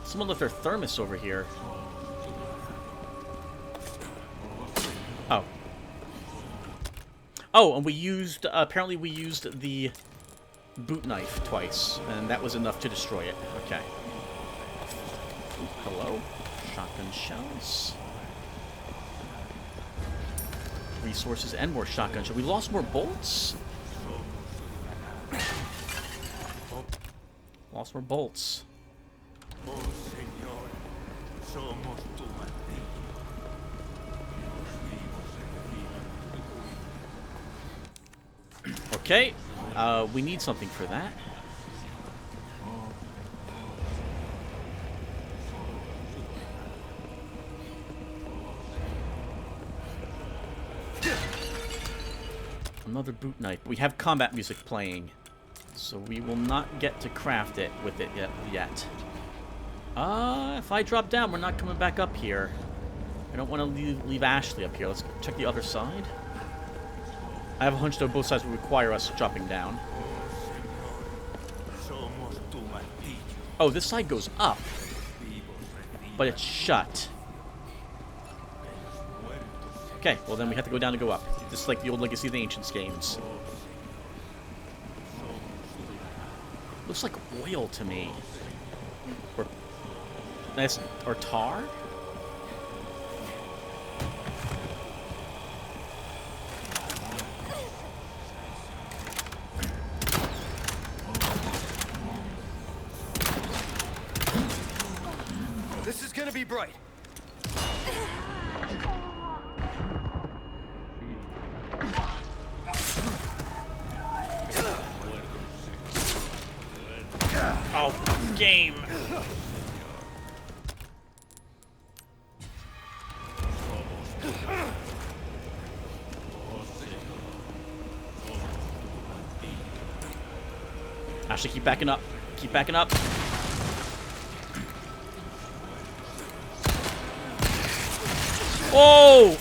Someone left their thermos over here. Oh. Oh, and we used, apparently we used the boot knife twice, and that was enough to destroy it. Okay. Ooh, hello. Shotgun shells. Resources and more shotgun shells. We lost more bolts? Lost more bolts. Oh, señor, somos tu martillo. Okay, we need something for that. Another boot knife. We have combat music playing, so we will not get to craft it with it yet. If I drop down, we're not coming back up here. I don't want to leave Ashley up here. Let's check the other side. I have a hunch that both sides will require us dropping down. Oh, this side goes up, but it's shut. Okay, well then we have to go down to go up. Just like the old Legacy of the Ancients games. Looks like oil to me. Or tar? This is gonna be bright. Oh, game. Ashley, keep backing up. Keep backing up. Oh!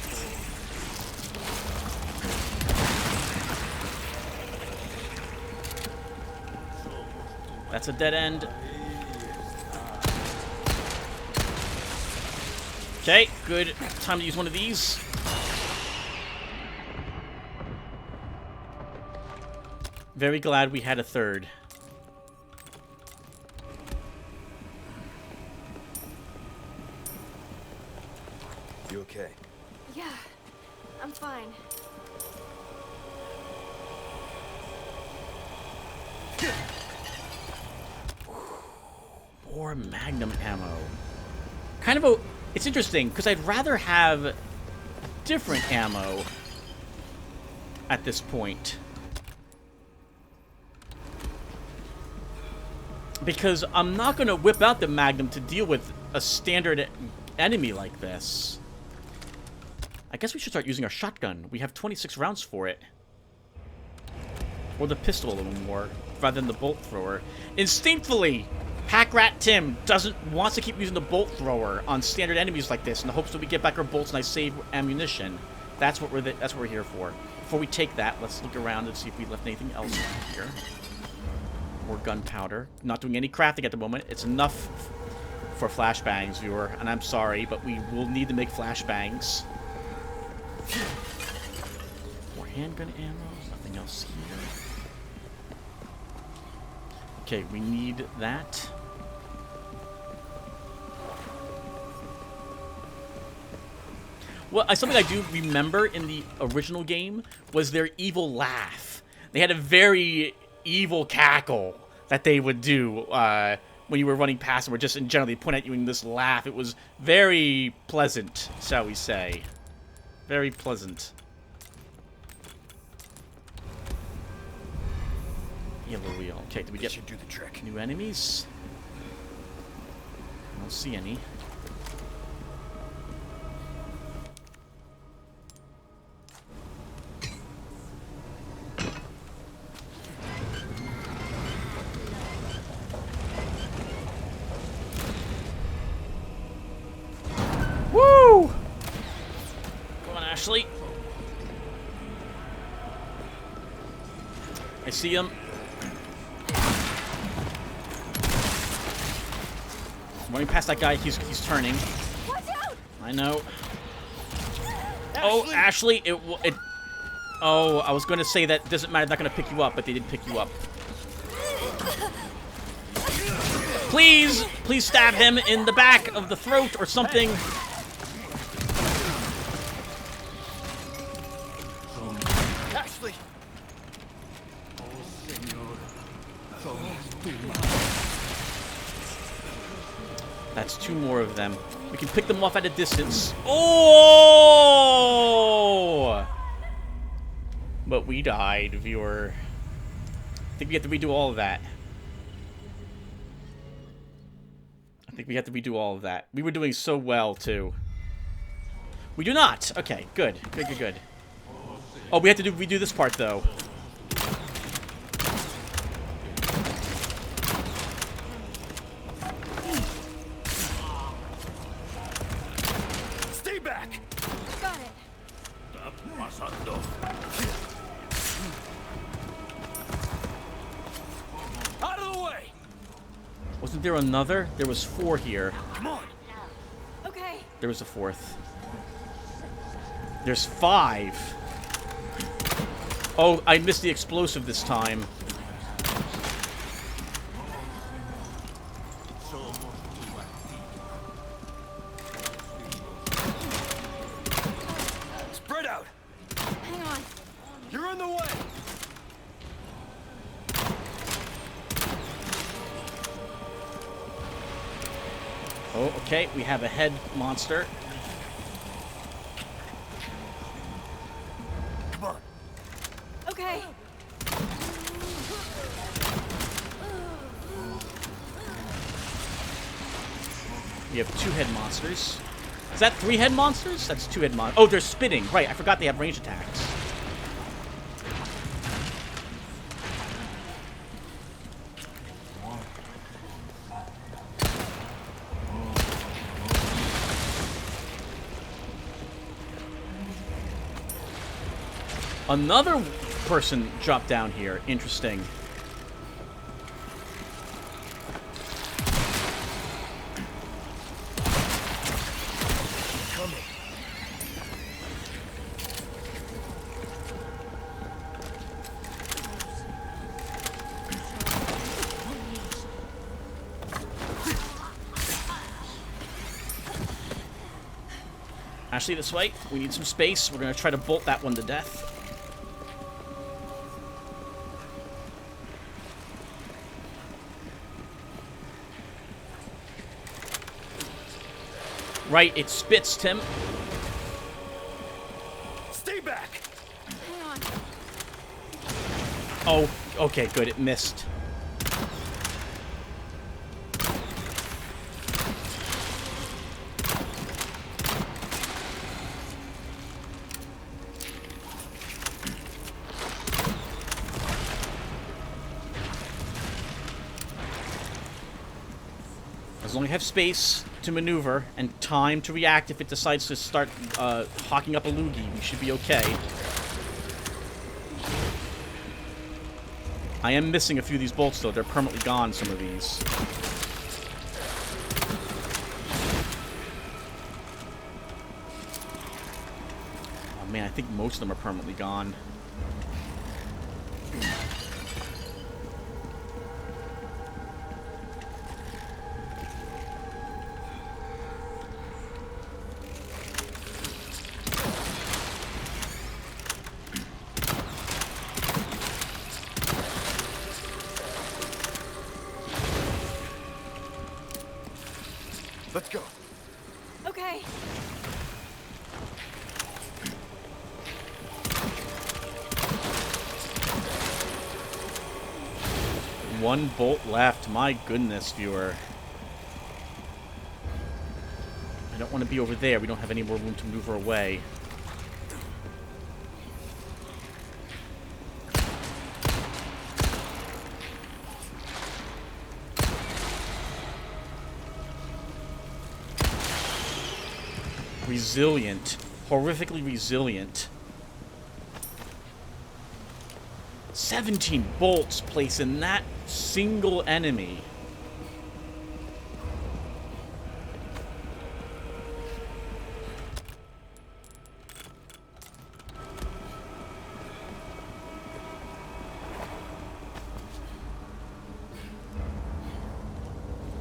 That's a dead end. Okay, good. Time to use one of these. Very glad we had a third. You okay? Yeah, I'm fine. More Magnum ammo. Kind of a... It's interesting, because I'd rather have different ammo at this point. Because I'm not going to whip out the Magnum to deal with a standard enemy like this. I guess we should start using our shotgun. We have 26 rounds for it. Or the pistol a little more, rather than the bolt thrower. Instinctively, Pack Rat Tim wants to keep using the bolt thrower on standard enemies like this in the hopes that we get back our bolts and I save ammunition. That's what we're here for. Before we take that, let's look around and see if we left anything else around here. More gunpowder. Not doing any crafting at the moment. It's enough for flashbangs, viewer. And I'm sorry, but we will need to make flashbangs. More handgun ammo. Nothing else here. Okay, we need that. Well, something I do remember in the original game was their evil laugh. They had a very evil cackle that they would do when you were running past them, or just in general, they point at you in this laugh. It was very pleasant, shall we say. Very pleasant. Yellow wheel. Okay, did we get should do the trick. new enemies? don't see any. Woo! Come on, Ashley. I see him. Running past that guy, he's turning. Watch out! I know. Oh, Ashley, it. Oh, I was going to say that doesn't matter. They're not going to pick you up, but they did pick you up. Please, please stab him in the back of the throat or something. Ashley! That's two more of them. We can pick them off at a distance. Oh! But we died, viewer. I think we have to redo all of that. I think we have to redo all of that. We were doing so well, too. We do not! Okay, good. Good, good, good. Oh, we have to redo this part, though. Stay back! Got it. Out of the way! Wasn't there another? There was 4 here. Come on! Okay. There was a 4th. There's 5. Oh, I missed the explosive this time. Spread out! Hang on. You're in the way! Oh, okay. We have a head monster. Come on! Okay. We have 2 head monsters. Is that 3 head monsters? That's 2 head monsters. Oh, they're spitting. Right, I forgot they have range attacks. Another person dropped down here. Interesting. Coming. Ashley, this way. We need some space. We're going to try to bolt that one to death. Right, it spits, Tim. Stay back! Hang on. Oh, okay, good. It missed. As long as we have space to maneuver and time to react if it decides to start hawking up a loogie, we should be okay. I am missing a few of these bolts, though. They're permanently gone, some of these. Oh, man, I think most of them are permanently gone. Let's go. Okay. One bolt left. My goodness, viewer. don't want to be over there. We don't have any more room to maneuver away. Resilient. Horrifically resilient. 17 bolts placed in that single enemy.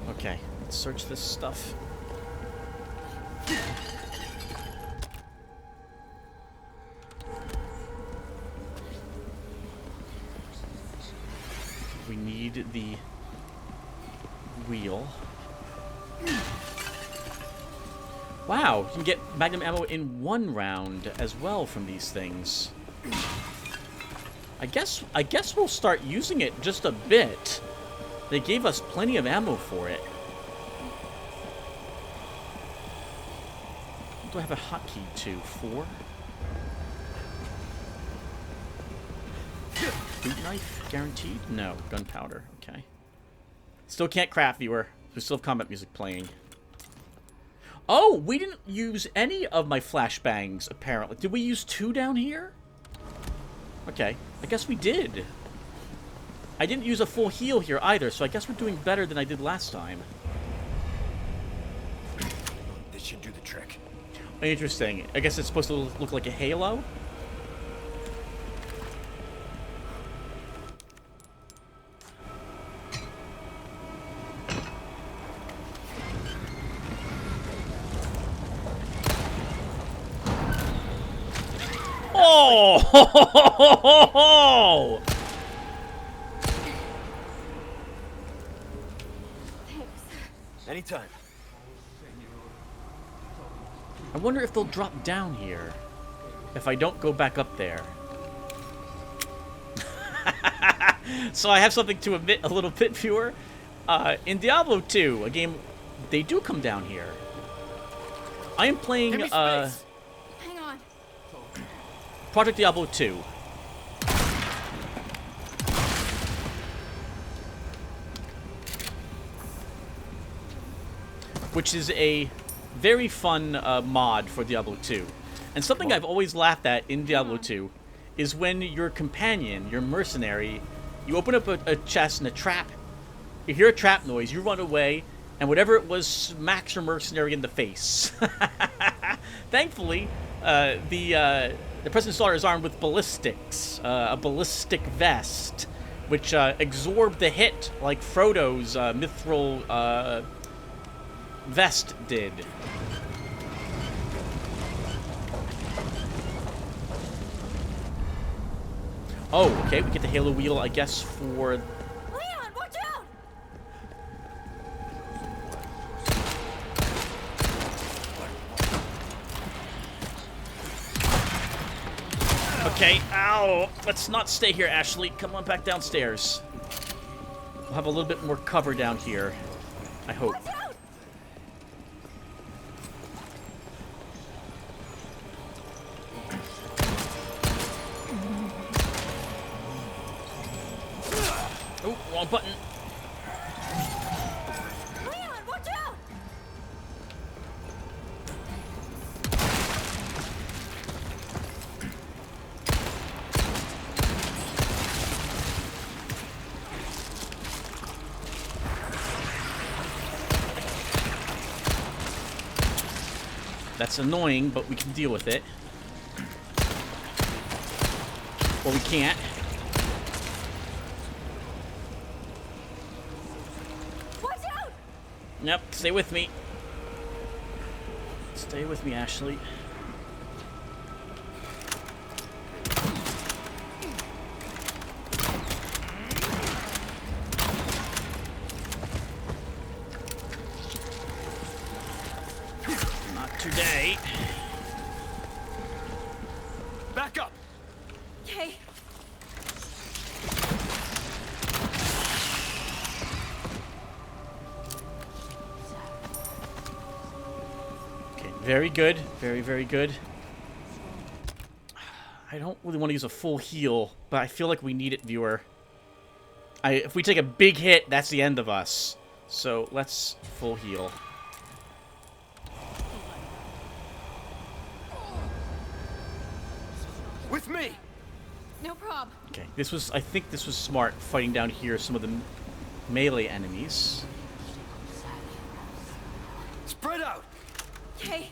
Okay, let's search this stuff. We need the wheel. Wow, you can get magnum ammo in 1 round as well from these things. I guess we'll start using it just a bit. They gave us plenty of ammo for it. What do I have a hotkey to? 4? Boot knife? Guaranteed? No. Gunpowder. Okay. Still can't craft, viewer. We still have combat music playing. Oh, we didn't use any of my flashbangs, apparently. Did we use 2 down here? Okay. I guess we did. I didn't use a full heal here either, so I guess we're doing better than I did last time. This should do the trick. Interesting. I guess it's supposed to look like a halo? Oh! Anytime. I wonder if they'll drop down here if I don't go back up there. So I have something to admit a little bit, viewer. In Diablo 2, a game, they do come down here. I am playing Hang on. Project Diablo 2. Which is a very fun mod for Diablo 2. And something I've always laughed at in Diablo 2 is when your companion, your mercenary, you open up a chest and a trap, you hear a trap noise, you run away, and whatever it was smacks your mercenary in the face. Thankfully, the President Slaughter is armed with ballistics, a ballistic vest, which absorb the hit like Frodo's mithril vest did. Oh, okay, we get the Halo wheel, I guess, for... Leon, watch out! Okay, ow! Let's not stay here, Ashley. Come on back downstairs. We'll have a little bit more cover down here. I hope. Watch out! Oh, wrong button. Leon, watch out! That's annoying, but we can deal with it. Or we can't. Watch out! Yep, stay with me. Stay with me, Ashley. Not today. Back up! Okay. Okay, Very good. Very, very good. I don't really want to use a full heal, but I feel like we need it, viewer. If we take a big hit, that's the end of us. So let's full heal. With me! No problem. Okay, I think this was smart, fighting down here some of the melee enemies. Spread out! Okay.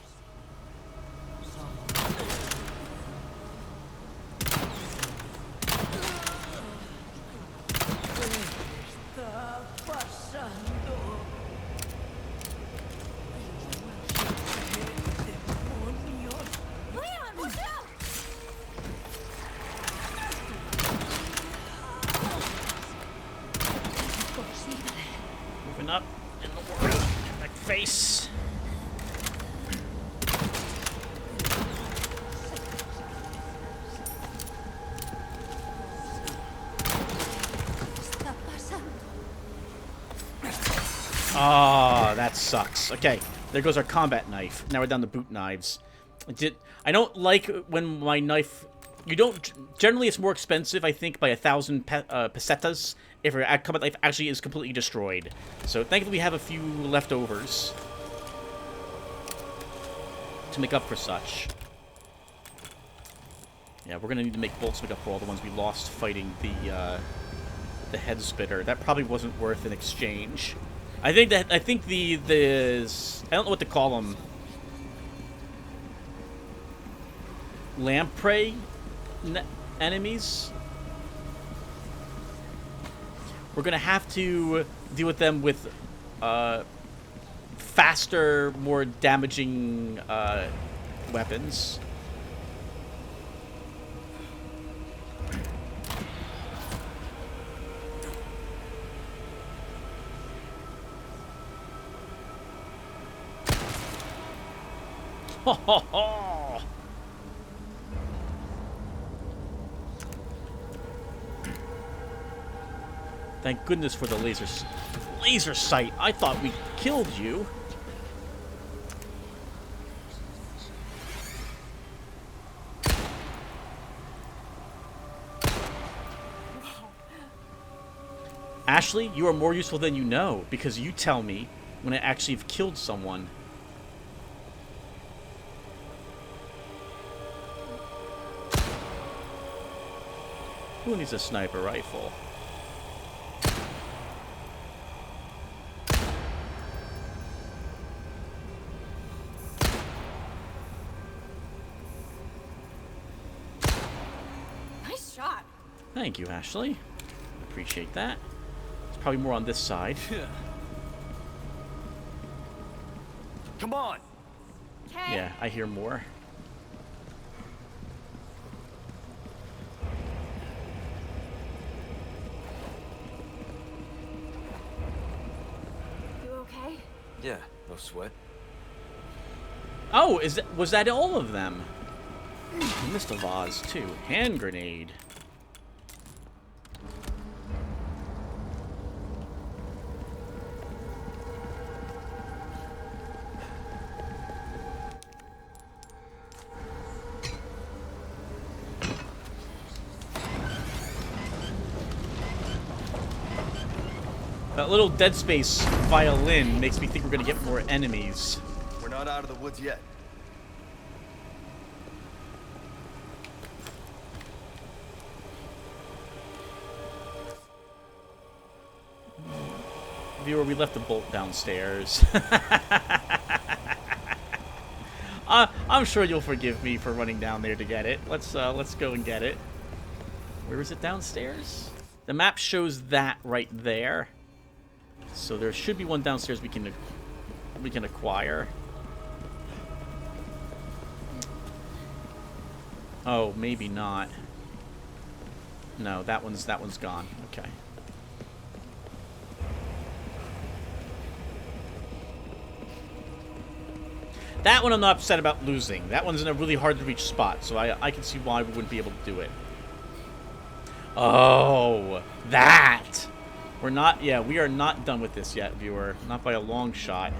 Leon, watch out! Moving up in the water. Back face. Oh, that sucks. Okay, there goes our combat knife. Now we're down to boot knives. I don't like when my knife... You don't... Generally, it's more expensive, I think, by 1,000 pesetas if our combat knife actually is completely destroyed. So, thankfully, we have a few leftovers to make up for such. Yeah, we're going to need to make bolts make up for all the ones we lost fighting the head spitter. That probably wasn't worth an exchange. I think the I don't know what to call them. Lamprey enemies. We're gonna have to deal with them with faster, more damaging weapons. Ho ho ho! Thank goodness for the laser sight. I thought we killed you. Ashley, you are more useful than you know, because you tell me when I actually have killed someone. Who needs a sniper rifle? Nice shot. Thank you, Ashley. Appreciate that. There's probably more on this side. Come on! Okay. Yeah, I hear more. You okay? Yeah, no sweat. Oh, was that all of them? I missed a vase too. Hand grenade. That little Dead Space violin makes me think we're gonna get more enemies. We're not out of the woods yet. Viewer, we left the bolt downstairs. I'm sure you'll forgive me for running down there to get it. Let's go and get it. Where is it downstairs? The map shows that right there. So there should be one downstairs we can acquire. Oh, maybe not. No, that one's gone. Okay. That one I'm not upset about losing. That one's in a really hard to reach spot, so I can see why we wouldn't be able to do it. Oh, that! We are not done with this yet, viewer. Not by a long shot.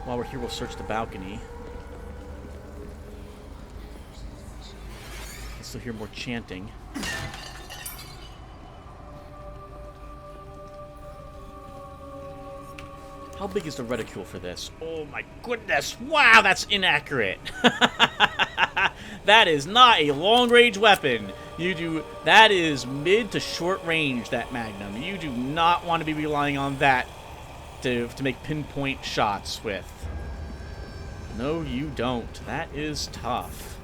While we're here, we'll search the balcony. I still hear more chanting. How big is the reticule for this? Oh my goodness! Wow, that's inaccurate! That is not a long-range weapon. That is mid to short range, that Magnum. You do not want to be relying on that to make pinpoint shots with. No, you don't. That is tough.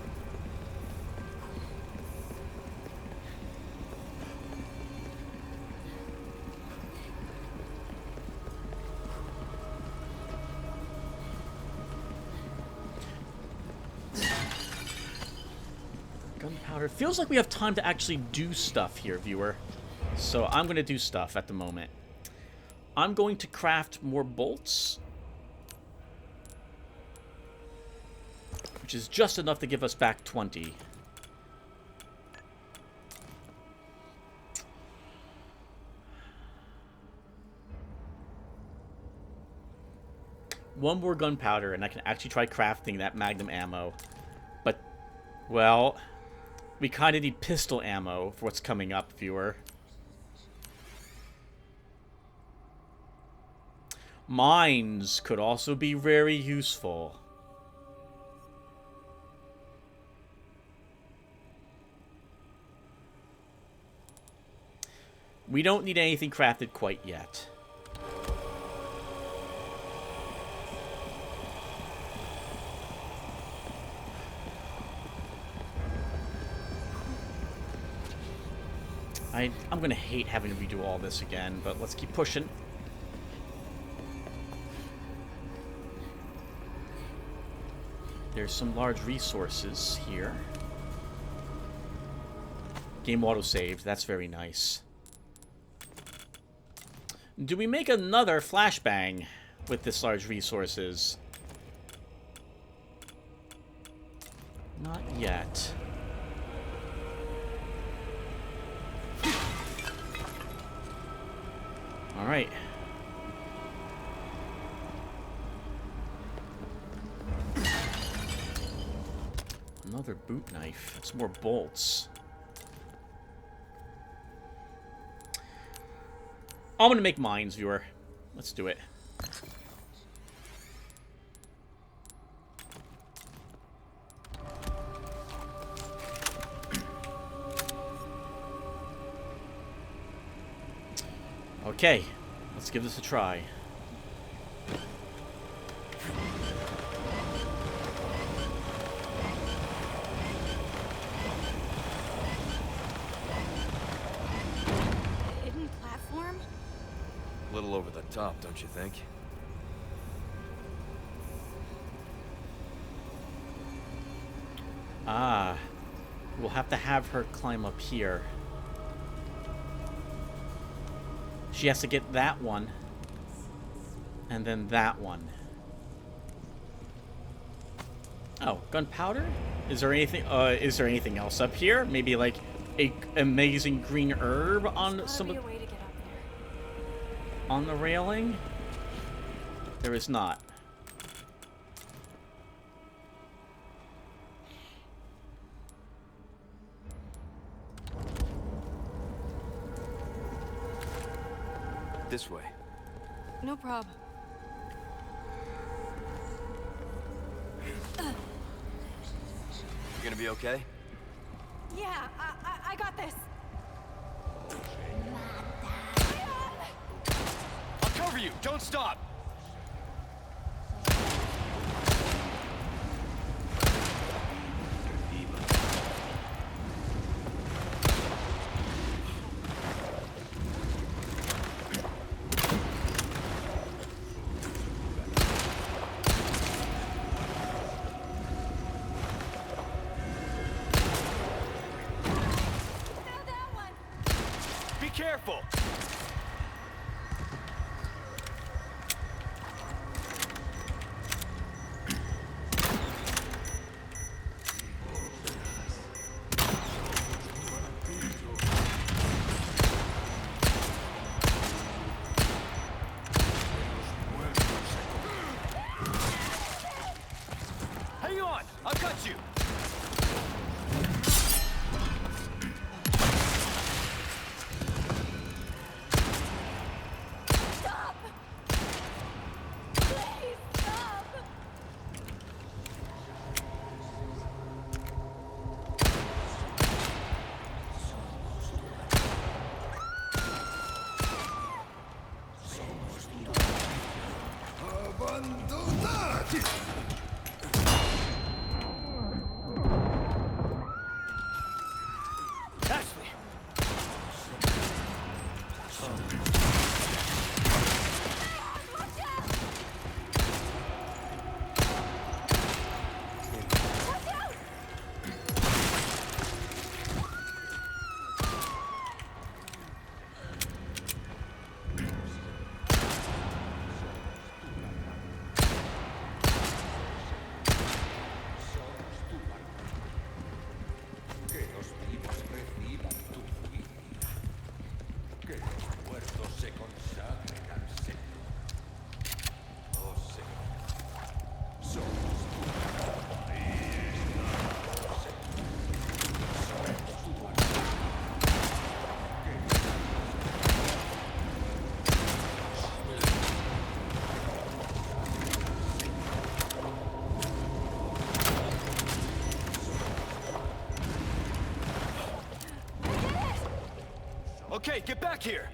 Gunpowder. Feels like we have time to actually do stuff here, viewer. So I'm going to do stuff at the moment. I'm going to craft more bolts, which is just enough to give us back 20. One more gunpowder, and I can actually try crafting that magnum ammo. But, well, we kind of need pistol ammo for what's coming up, viewer. Mines could also be very useful. We don't need anything crafted quite yet. I'm going to hate having to redo all this again, but let's keep pushing. There's some large resources here. Game auto-saved. That's very nice. Do we make another flashbang with this large resources? Not yet. All right. Another boot knife. That's more bolts. I'm gonna make mines, viewer. Let's do it. Okay, let's give this a try. Hidden platform? A little over the top, don't you think? Ah, we'll have to have her climb up here. She has to get that one. And then that one. Oh, gunpowder? Is there anything else up here? Maybe like a amazing green herb on some of, Gotta be a way to get up there. on the railing? There is not. This way. No problem. You gonna be okay? Yeah, I got this. I'll cover you! Don't stop! Be careful! on, I'll cut you. Stop! Please stop! Ashley! Que los vivos reciban tu juicio. Que los muertos se consagren al Señor. Oh Señor, somos tu Okay, get back here!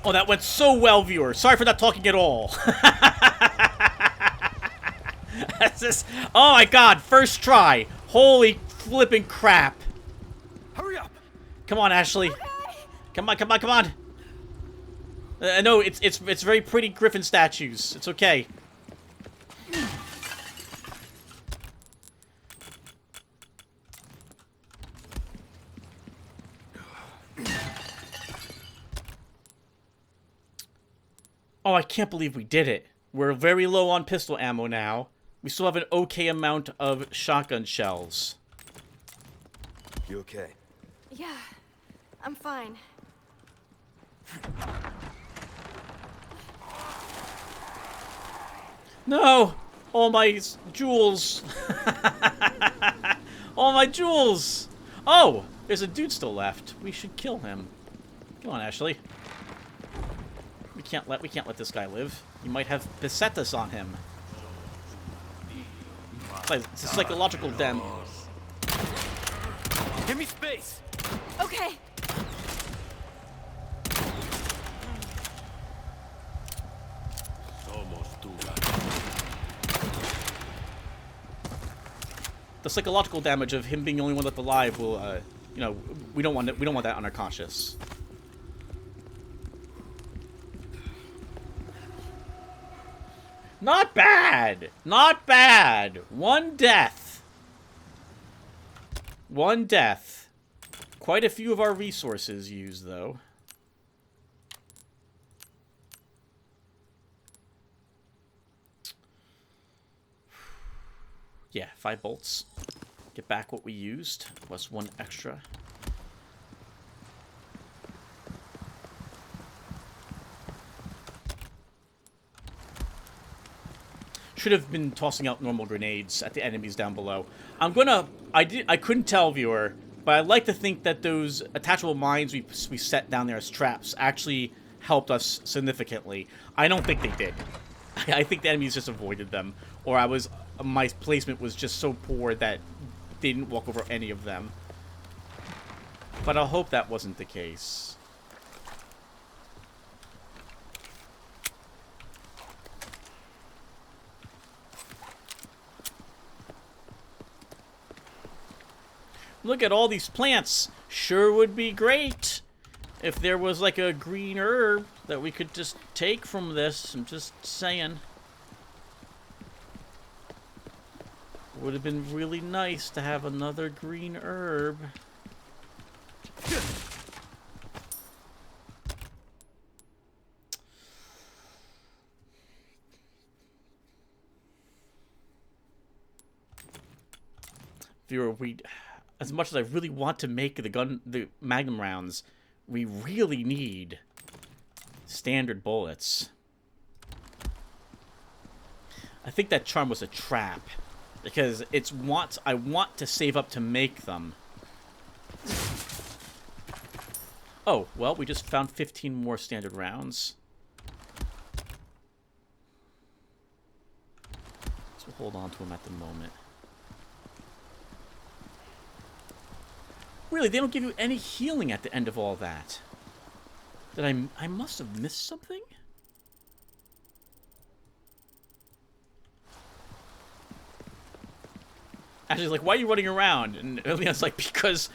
Oh, that went so well, viewer. Sorry for not talking at all. That's just, oh my god, first try. Holy flipping crap. Hurry up! Come on, Ashley. Come on, come on, come on. No, it's very pretty griffin statues. It's okay. Oh, I can't believe we did it. We're very low on pistol ammo now. We still have an okay amount of shotgun shells. You okay? Yeah, I'm fine. No! All my jewels! All my jewels! Oh! There's a dude still left. We should kill him. Come on, Ashley. We can't let this guy live. He might have pesetas on him. It's a psychological damage. Give me space! Okay. The psychological damage of him being the only one left alive will, you know, we don't want that on our conscience. Not bad! Not bad! One death. One death. Quite a few of our resources used, though. Yeah, 5 bolts. Get back what we used, plus 1 extra. Should have been tossing out normal grenades at the enemies down below. I couldn't tell, viewer, but I like to think that those attachable mines we set down there as traps actually helped us significantly. I don't think they did. I think the enemies just avoided them, or my placement was just so poor that they didn't walk over any of them. But I hope that wasn't the case. Look at all these plants. Sure would be great if there was like a green herb that we could just take from this. I'm just saying. Would have been really nice to have another green herb. Viewer, as much as I really want to make the Magnum rounds, we really need standard bullets. I think that charm was a trap. Because I want to save up to make them. Oh, well, we just found 15 more standard rounds. So we'll hold on to them at the moment. Really, they don't give you any healing at the end of all that. Did I must have missed something? Actually, like, why are you running around? And Leon's like, because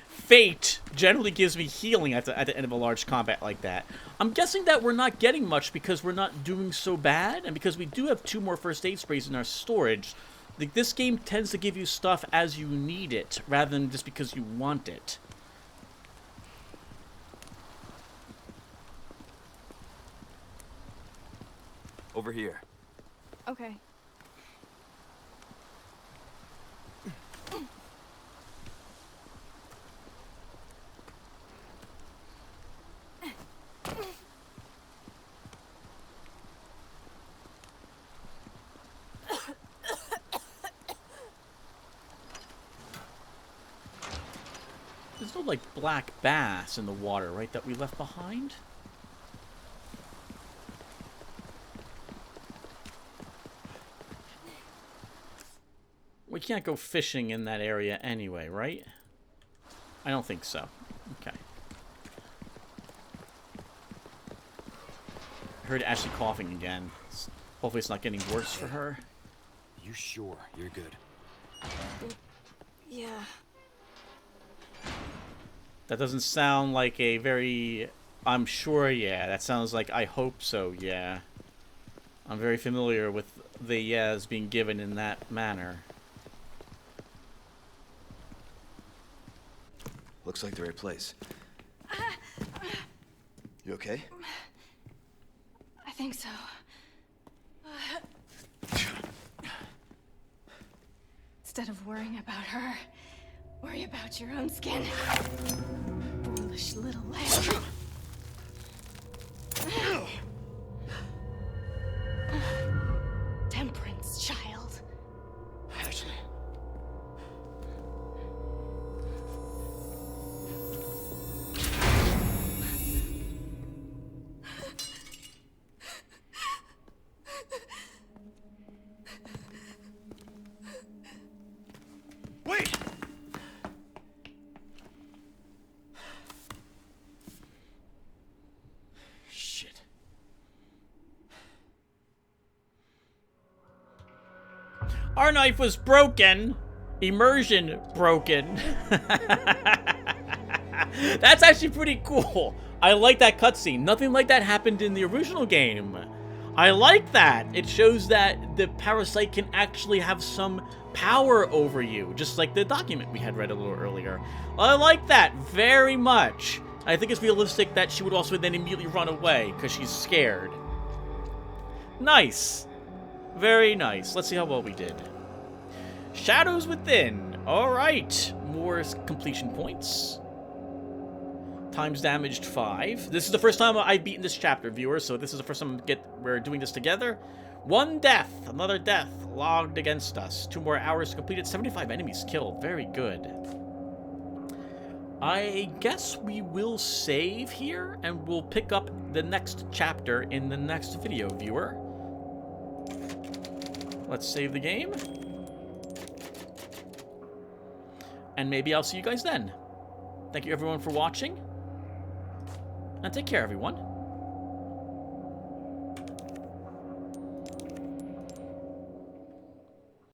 fate generally gives me healing at the end of a large combat like that. I'm guessing that we're not getting much because we're not doing so bad, and because we do have 2 more first aid sprays in our storage. Like, this game tends to give you stuff as you need it, rather than just because you want it. Over here. Okay. There's no, like, black bass in the water, right, that we left behind? We can't go fishing in that area anyway, right? I don't think so. Okay. I heard Ashley coughing again. Hopefully it's not getting worse for her. You sure you're good? Yeah. That doesn't sound like a very... I'm sure, yeah. That sounds like I hope so, yeah. I'm very familiar with the yes being given in that manner. Looks like the right place. You okay? I think so. Instead of worrying about her, worry about your own skin. Foolish little lamb. Temperance, child. Ashley. Wait! Shit. Our knife was broken. Immersion broken. That's actually pretty cool. I like that cutscene. Nothing like that happened in the original game. I like that. It shows that the parasite can actually have some power over you, just like the document we had read a little earlier. I like that very much. I think it's realistic that she would also then immediately run away because she's scared. Nice. Very nice. Let's see how well we did. Shadows Within. Alright. More completion points. Times damaged 5. This is the first time I've beaten this chapter, viewers, so this is the first time we're doing this together. 1 death. Another death logged against us. 2 more hours completed. 75 enemies killed. Very good. I guess we will save here, and we'll pick up the next chapter in the next video, viewer. Let's save the game. And maybe I'll see you guys then. Thank you everyone for watching. And take care, everyone.